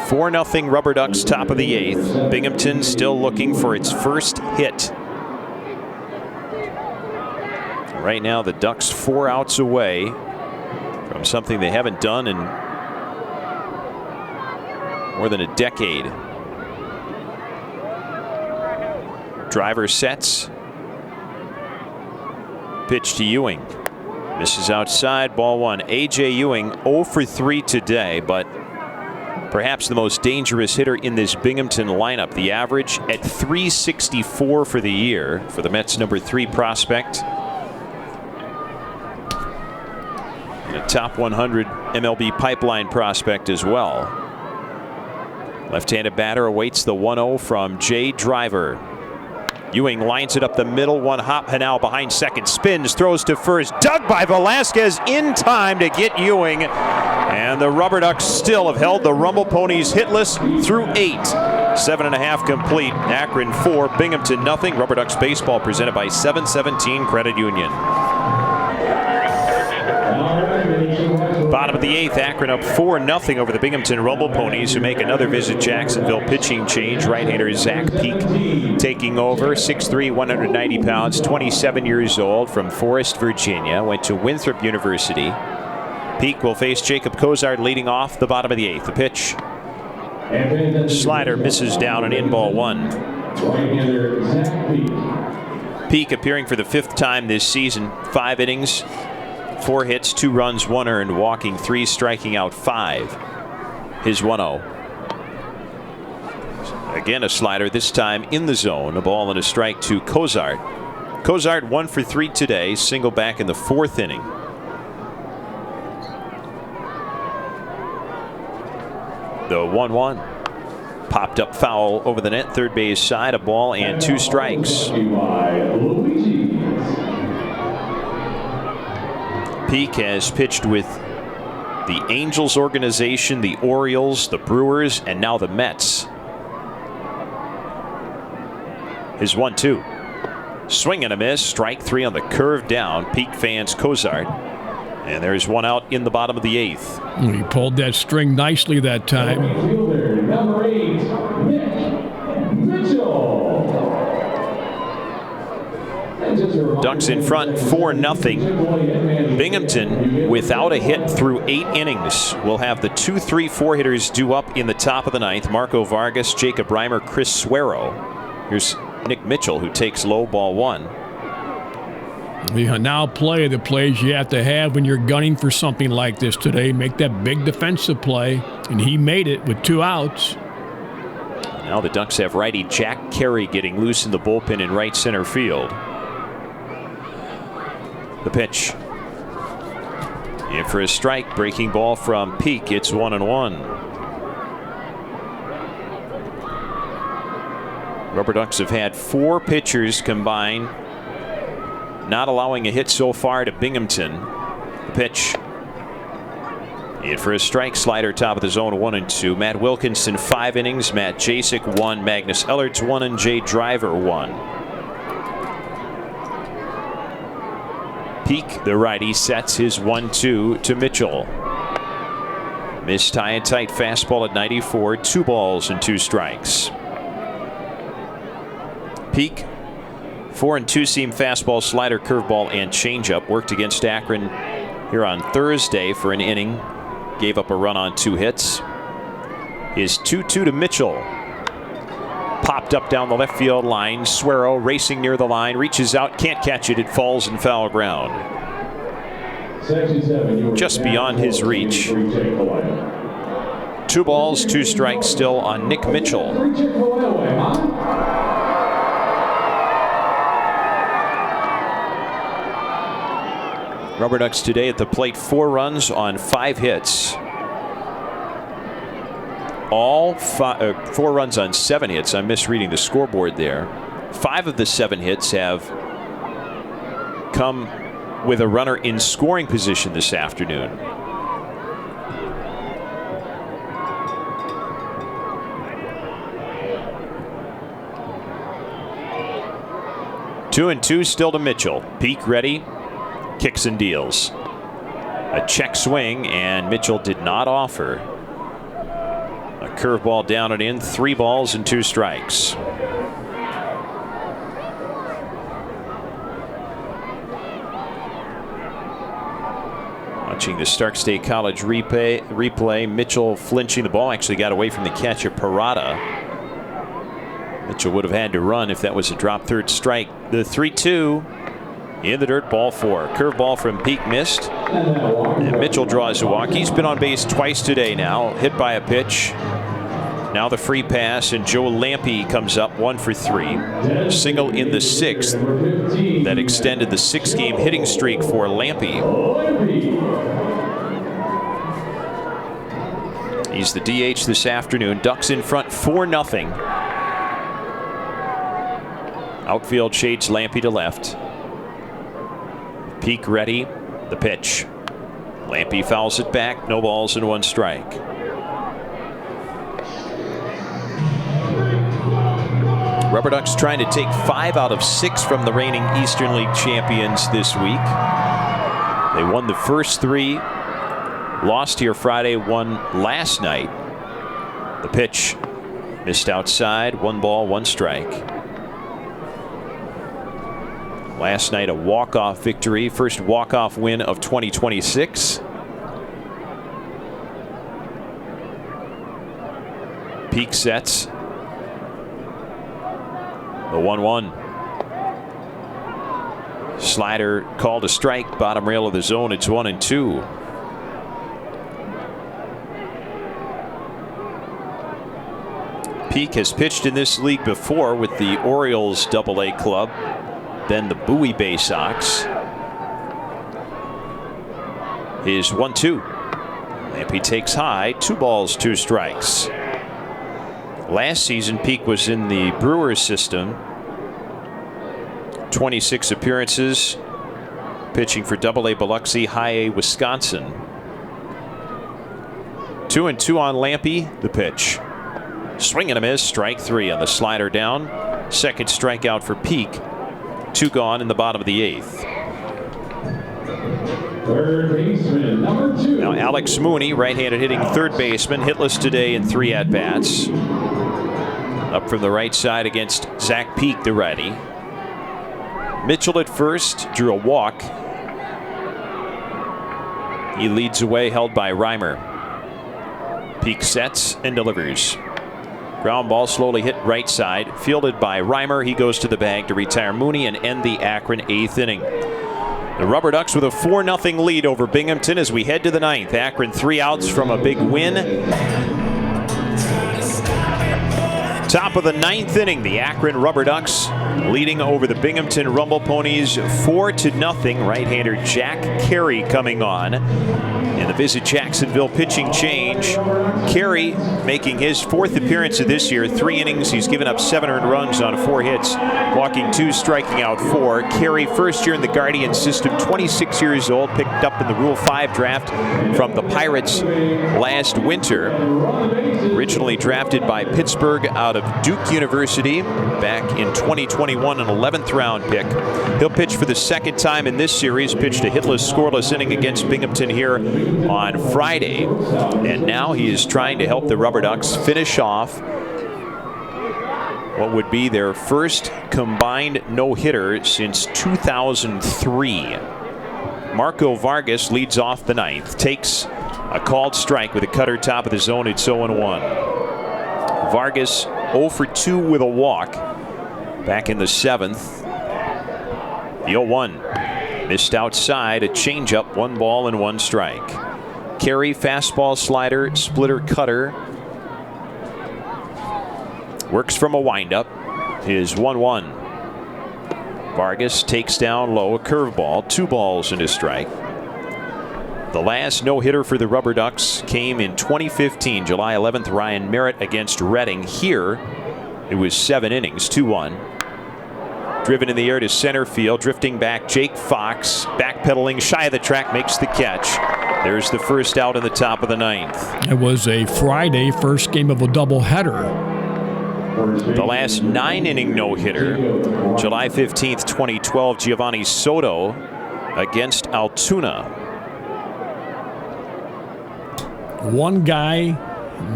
4-0 Rubber Ducks, top of the 8th. Binghamton still looking for its first hit. Right now the Ducks 4 outs away from something they haven't done in more than a decade. Driver sets. Pitch to Ewing. Misses outside, ball 1. A.J. Ewing 0 for 3 today, but perhaps the most dangerous hitter in this Binghamton lineup. The average at .364 for the year for the Mets' number 3 prospect. And a top 100 MLB pipeline prospect as well. Left-handed batter awaits the 1-0 from Jay Driver. Ewing lines it up the middle, 1 hop now behind second, spins, throws to first, dug by Velasquez in time to get Ewing. And the Rubber Ducks still have held the Rumble Ponies hitless through 8. 7.5 complete. Akron 4, Binghamton 0. Rubber Ducks baseball presented by 717 Credit Union. Bottom of the 8th, Akron up 4-0 over the Binghamton Rumble Ponies, who make another visit Jacksonville. Pitching change. Right-hander Zach Peak taking over. 6'3", 190 pounds, 27 years old, from Forest, Virginia. Went to Winthrop University. Peak will face Jacob Cozart leading off the bottom of the 8th. The pitch. Slider misses down and in, ball 1. Peak appearing for the 5th time this season. 5 innings. 4 hits, 2 runs, 1 earned, walking 3, striking out 5. His 1-0. Again a slider, this time in the zone. A ball and a strike to Cozart. Cozart 1 for 3 today, single back in the 4th inning. The 1-1. Popped up foul over the net, third base side, a ball and 2 strikes. Peak has pitched with the Angels organization, the Orioles, the Brewers, and now the Mets. His 1-2. Swing and a miss. Strike 3 on the curve down. Peak fans Cozart. And there's one out in the bottom of the 8th. He pulled that string nicely that time. Number 8, Nick Mitchell. Ducks in front 4-0. Binghamton without a hit through 8 innings. Will have the 2, 3, 4 hitters due up in the top of the 9th. Marco Vargas, Jacob Reimer, Chris Suero. Here's Nick Mitchell, who takes low, ball 1. We now play the plays you have to have when you're gunning for something like this today. Make that big defensive play, and he made it with 2 outs. Now the Ducks have righty Jack Carey getting loose in the bullpen in right center field. The pitch. In for a strike, breaking ball from Peak. It's 1-1. Rubber Ducks have had 4 pitchers combined, not allowing a hit so far to Binghamton. The pitch. In for a strike, slider top of the zone, 1-2. Matt Wilkinson 5 innings, Matt Jasek 1, Magnus Ellerts 1, and Jay Driver 1. Peak, the righty, sets his 1-2 to Mitchell. Missed high and tight fastball at 94, 2 balls and 2 strikes. Peak, 4 and 2 seam fastball, slider, curveball, and changeup. Worked against Akron here on Thursday for an inning. Gave up a run on 2 hits. His 2-2 to Mitchell. Popped up down the left field line. Suero racing near the line, reaches out, can't catch it. It falls in foul ground. Just beyond his reach. 2 balls, 2 strikes still on Nick Mitchell. Rubber Ducks today at the plate, 4 runs on 5 hits. All 4 runs on 7 hits. I'm misreading the scoreboard there. 5 of the 7 hits have come with a runner in scoring position this afternoon. Two and 2 still to Mitchell. Peak ready. Kicks and deals. A check swing, and Mitchell did not offer. A curveball down and in, 3 balls and 2 strikes. Watching the Stark State College replay, Mitchell flinching the ball, actually got away from the catcher Parada. Mitchell would have had to run if that was a drop third strike. The 3-2. In the dirt, ball 4. Curveball from Peak missed. And Mitchell draws a walk. He's been on base twice today now. Hit by a pitch. Now the free pass, and Joe Lampe comes up 1 for 3. Single in the 6th. That extended the 6-game hitting streak for Lampe. He's the DH this afternoon. Ducks in front 4-0. Outfield shades Lampe to left. Peak ready. The pitch. Lampe fouls it back. No balls and 1 strike. Rubber Ducks trying to take 5 out of 6 from the reigning Eastern League champions this week. They won the first 3. Lost here Friday. Won last night. The pitch. Missed outside. 1 ball, 1 strike. Last night, a walk-off victory. First walk-off win of 2026. Peak sets. The 1-1. Slider called a strike. Bottom rail of the zone. It's 1-2. Peak has pitched in this league before with the Orioles AA club. Then the Bowie Bay Sox. His 1-2. Lampy takes high, 2 balls, 2 strikes. Last season, Peak was in the Brewers system. 26 appearances, pitching for Double-A Biloxi, High-A Wisconsin. 2-2 on Lampy. The pitch. Swing and a miss. Strike 3 on the slider down. Second strikeout for Peak. 2 gone in the bottom of the 8th. Third baseman, number 2. Now Alex Mooney, right-handed hitting third baseman, hitless today in 3 at-bats. Up from the right side against Zach Peak, the righty. Mitchell at first, drew a walk. He leads away, held by Reimer. Peak sets and delivers. Ground ball slowly hit right side, fielded by Reimer. He goes to the bag to retire Mooney and end the Akron 8th inning. The Rubber Ducks with a 4-0 lead over Binghamton as we head to the 9th. Akron 3 outs from a big win. Top of the 9th inning, the Akron Rubber Ducks leading over the Binghamton Rumble Ponies 4-0. Right-hander Jack Carey coming on. In the Visit Jacksonville pitching change, Carey making his 4th appearance of this year. 3 innings, he's given up 7 earned runs on 4 hits, walking 2, striking out 4. Carey, first year in the Guardian system, 26 years old, picked up in the Rule 5 draft from the Pirates last winter. Originally drafted by Pittsburgh out of Duke University back in 2021, an 11th round pick. He'll pitch for the 2nd time in this series, pitched a hitless, scoreless inning against Binghamton here on Friday. And now he is trying to help the Rubber Ducks finish off what would be their first combined no-hitter since 2003. Marco Vargas leads off the 9th, takes a called strike with a cutter top of the zone. It's 0-1. Vargas 0 for 2 with a walk back in the 7th. The 0-1 missed outside, a changeup, 1 ball and 1 strike. Carey, fastball, slider, splitter, cutter. Works from a windup. His 1-1. Vargas takes down low, a curveball, 2 balls and a strike. The last no-hitter for the Rubber Ducks came in 2015, July 11th, Ryan Merritt against Reading. Here, it was 7 innings, 2-1. Driven in the air to center field, drifting back, Jake Fox, backpedaling, shy of the track, makes the catch. There's the first out in the top of the 9th. It was a Friday first game of a doubleheader. The last 9-inning no-hitter, July 15th, 2012, Giovanni Soto against Altoona. One guy,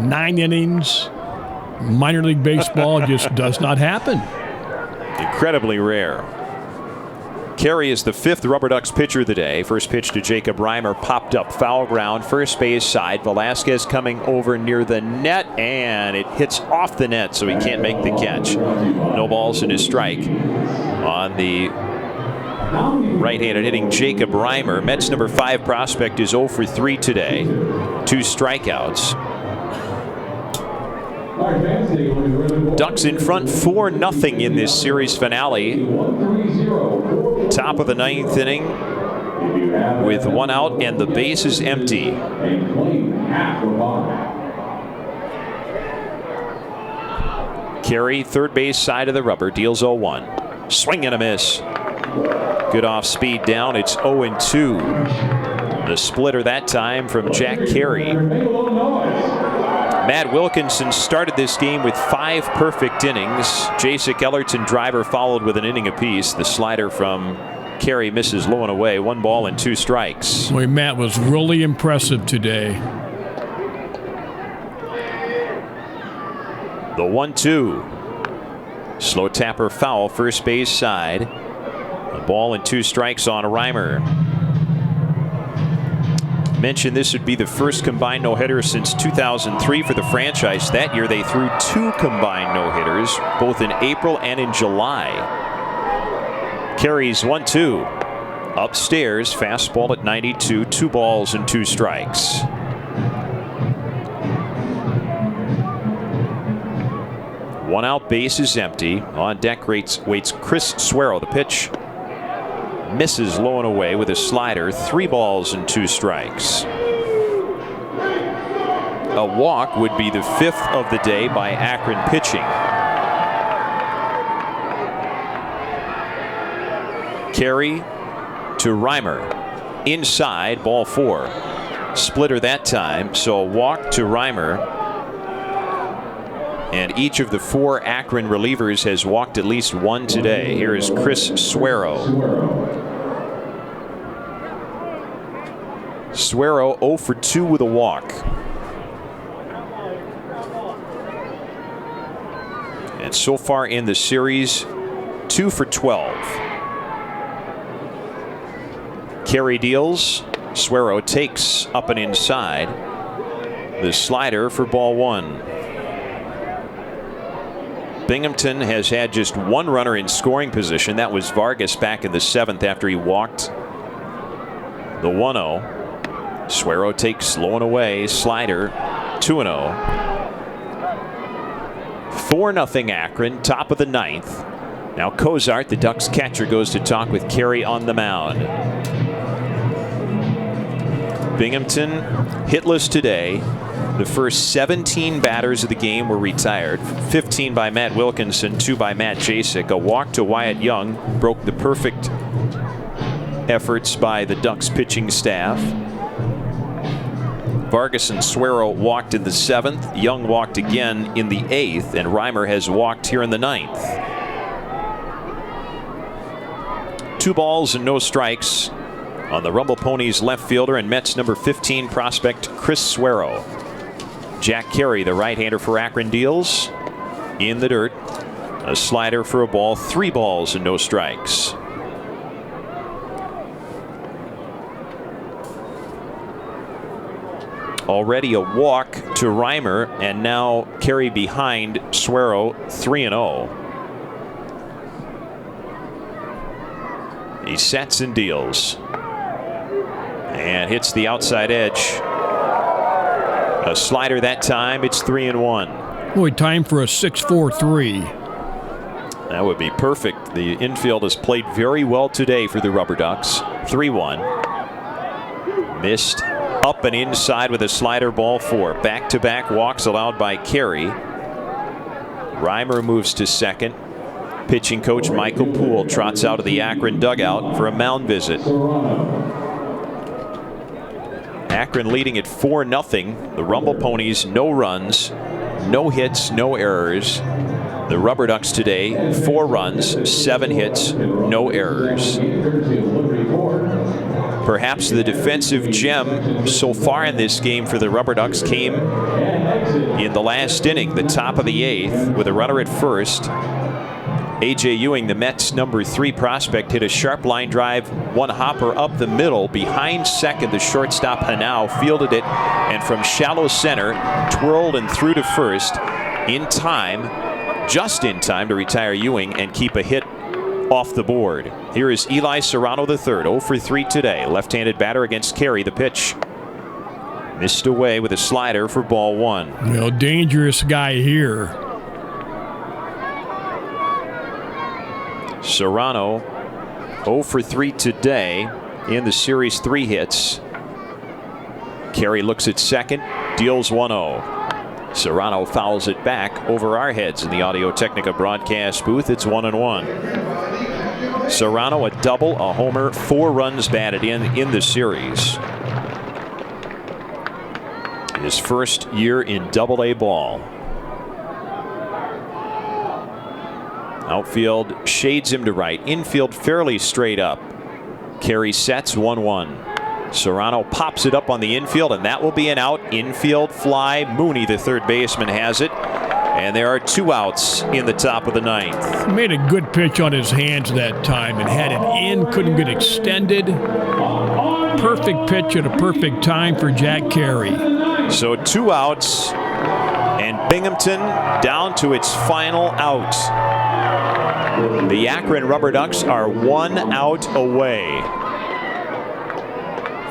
9 innings, minor league baseball just does not happen. Incredibly rare. Carey is the 5th Rubber Ducks pitcher of the day. First pitch to Jacob Reimer, popped up, foul ground, first base side. Velasquez coming over near the net, and it hits off the net, so he can't make the catch. No balls and a strike on the right-handed hitting Jacob Reimer. Mets number 5 prospect is 0 for 3 today. 2 strikeouts. Ducks in front 4-0 in this series finale. Top of the 9th inning with 1 out and the bases empty. Carey, third base side of the rubber, deals 0-1. Swing and a miss. Good off speed down. It's 0-2. The splitter that time from Jack Carey. Matt Wilkinson started this game with 5 perfect innings. Jacek Ellerton driver followed with an inning apiece. The slider from Carey misses low and away. 1 ball and 2 strikes. Boy, Matt was really impressive today. The 1-2. Slow tapper foul, first base side. A ball and 2 strikes on Reimer. Mentioned this would be the first combined no-hitter since 2003 for the franchise. That year they threw 2 combined no-hitters, both in April and in July. Carey's 1-2. Upstairs, fastball at 92, 2 balls and 2 strikes. One out, base is empty. On deck waits Chris Swerrow. The pitch misses low and away with a slider. 3 balls and 2 strikes. A walk would be the 5th of the day by Akron pitching. Carey to Reimer. Inside, ball 4. Splitter that time, so a walk to Reimer. And each of the 4 Akron relievers has walked at least one today. Here is Chris Suero. Suero 0 for 2 with a walk. And so far in the series, 2 for 12. Carey deals. Suero takes up and inside. The slider for ball 1. Binghamton has had just one runner in scoring position. That was Vargas back in the 7th after he walked the 1-0. Suero takes low and away. Slider 2-0. 4-0 Akron, top of the 9th. Now Cozart, the Ducks catcher, goes to talk with Carey on the mound. Binghamton hitless today. The first 17 batters of the game were retired. 15 by Matt Wilkinson, 2 by Matt Jasek. A walk to Wyatt Young broke the perfect efforts by the Ducks pitching staff. Vargas and Suero walked in the 7th. Young walked again in the 8th, and Reimer has walked here in the 9th. 2 balls and no strikes on the Rumble Ponies left fielder and Mets number 15 prospect Chris Suero. Jack Carey, the right-hander for Akron, deals in the dirt. A slider for a ball. 3 balls and no strikes. Already a walk to Reimer, and now Carey behind Suero, 3-0. He sets and deals. And hits the outside edge. A slider that time. It's 3-1. Boy, time for a 6-4-3. That would be perfect. The infield has played very well today for the Rubber Ducks. 3-1. Missed up and inside with a slider, ball 4. Back-to-back walks allowed by Carey. Reimer moves to second. Pitching coach Michael Poole trots out of the Akron dugout for a mound visit. Akron leading at 4-0. The Rumble Ponies, no runs, no hits, no errors. The Rubber Ducks today, 4 runs, 7 hits, no errors. Perhaps the defensive gem so far in this game for the Rubber Ducks came in the last inning, the top of the 8th, with a runner at first. A.J. Ewing, the Mets number 3 prospect, hit a sharp line drive, one hopper up the middle. Behind second, the shortstop Hanau fielded it, and from shallow center, twirled and threw to first in time, just in time to retire Ewing and keep a hit off the board. Here is Eli Serrano III, 0 for 3 today. Left-handed batter against Carey. The pitch missed away with a slider for ball 1. Well, dangerous guy here. Serrano 0 for 3 today in the series, 3 hits. Carey looks at second, deals 1-0. Serrano fouls it back over our heads in the Audio Technica broadcast booth. It's 1-1. Serrano a double, a homer, 4 runs batted in the series. His first year in Double-A ball. Outfield shades him to right. Infield fairly straight up. Carey sets 1-1. Serrano pops it up on the infield, and that will be an out. Infield fly. Mooney, the third baseman, has it. And there are 2 outs in the top of the 9th. He made a good pitch on his hands that time and had it in, couldn't get extended. Perfect pitch at a perfect time for Jack Carey. So 2 outs, and Binghamton down to its final out. The Akron Rubber Ducks are 1 out away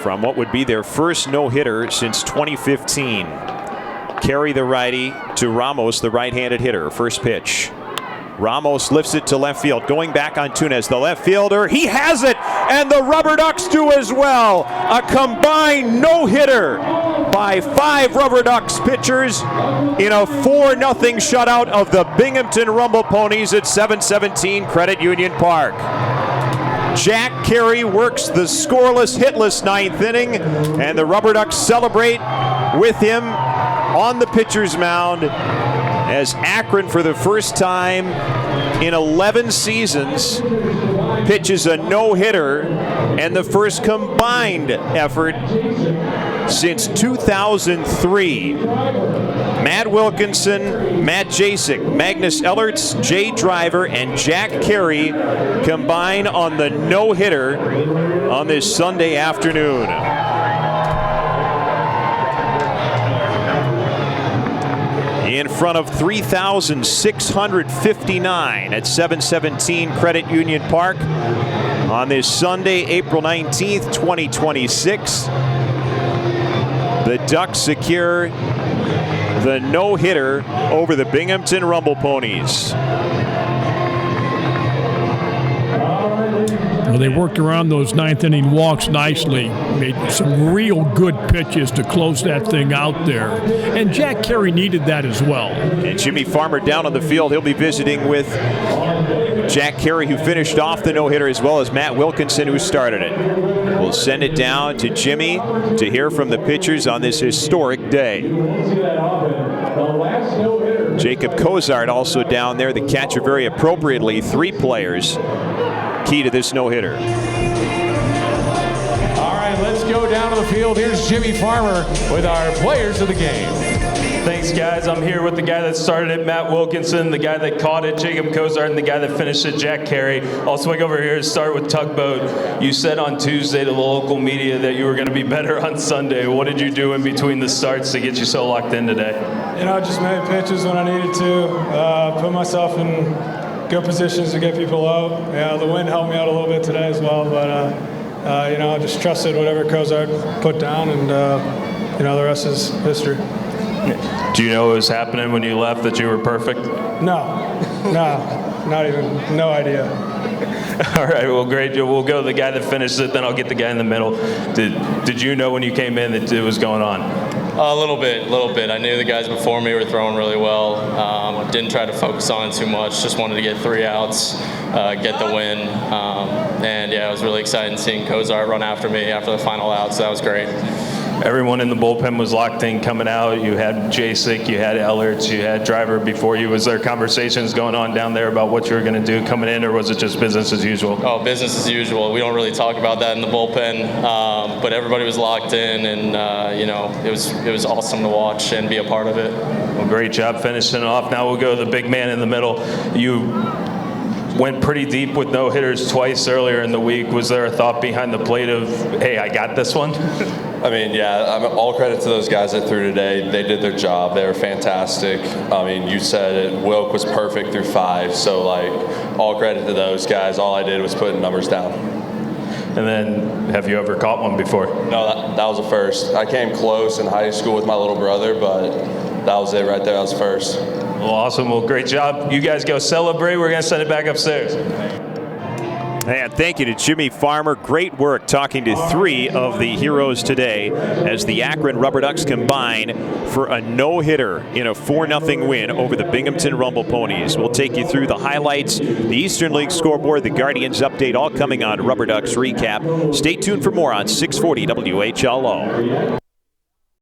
from what would be their first no-hitter since 2015. Carey, the righty, to Ramos, the right-handed hitter. First pitch. Ramos lifts it to left field, going back on Túnez, the left fielder. He has it, and the Rubber Ducks do as well. A combined no-hitter by by 5 Rubber Ducks pitchers in a 4-0 shutout of the Binghamton Rumble Ponies at 717 Credit Union Park. Jack Carey works the scoreless, hitless 9th inning, and the Rubber Ducks celebrate with him on the pitcher's mound as Akron, for the first time in 11 seasons, pitches a no-hitter, and the first combined effort since 2003. Matt Wilkinson, Matt Jasek, Magnus Ellerts, Jay Driver, and Jack Carey combine on the no-hitter on this Sunday afternoon. In front of 3,659 at 717 Credit Union Park on this Sunday, April 19th, 2026. The Ducks secure the no-hitter over the Binghamton Rumble Ponies. Well, they worked around those 9th inning walks nicely, made some real good pitches to close that thing out there. And Jack Carey needed that as well. And Jimmy Farmer down on the field. He'll be visiting with Jack Carey, who finished off the no-hitter, as well as Matt Wilkinson, who started it. We'll send it down to Jimmy to hear from the pitchers on this historic day. Jacob Cozart also down there, the catcher, very appropriately. 3 players key to this no-hitter. All right, let's go down to the field. Here's Jimmy Farmer with our players of the game. Thanks, guys. I'm here with the guy that started it, Matt Wilkinson, the guy that caught it, Jacob Cozart, and the guy that finished it, Jack Carey. I'll swing over here and start with Tugboat. You said on Tuesday to the local media that you were going to be better on Sunday. What did you do in between the starts to get you so locked in today? You know, I just made pitches when I needed to, put myself in good positions to get people out. Yeah, the wind helped me out a little bit today as well, but you know, I just trusted whatever Cozart put down, and you know, the rest is history. Do you know what was happening when you left, that you were perfect? No, not even, no idea. All right, well, great. We'll go to the guy that finished it, then I'll get the guy in the middle. Did you know when you came in that it was going on? A little bit. I knew the guys before me were throwing really well. Didn't try to focus on it too much. Just wanted to get 3 outs, get the win. And yeah, it was really exciting seeing Cozart run after me after the final out, so that was great. Everyone in the bullpen was locked in coming out. You had Jasek, you had Ellerts, you had Driver before you. Was there conversations going on down there about what you were going to do coming in, or was it just business as usual? Oh, business as usual. We don't really talk about that in the bullpen, but everybody was locked in, and you know, it was awesome to watch and be a part of it. Well, great job finishing off. Now we'll go to the big man in the middle. You went pretty deep with no-hitters twice earlier in the week. Was there a thought behind the plate of, hey, I got this one? I mean, yeah, all credit to those guys that threw today. They did their job. They were fantastic. I mean, you said it. Wilk was perfect through 5. So, like, all credit to those guys. All I did was put numbers down. And then, have you ever caught one before? No, that was the first. I came close in high school with my little brother, but that was it right there. That was first. Well, awesome. Well, great job. You guys go celebrate. We're going to send it back upstairs. And thank you to Jimmy Farmer. Great work talking to 3 of the heroes today as the Akron Rubber Ducks combine for a no-hitter in a 4-0 win over the Binghamton Rumble Ponies. We'll take you through the highlights, the Eastern League scoreboard, the Guardians update, all coming on Rubber Ducks Recap. Stay tuned for more on 640 WHLO.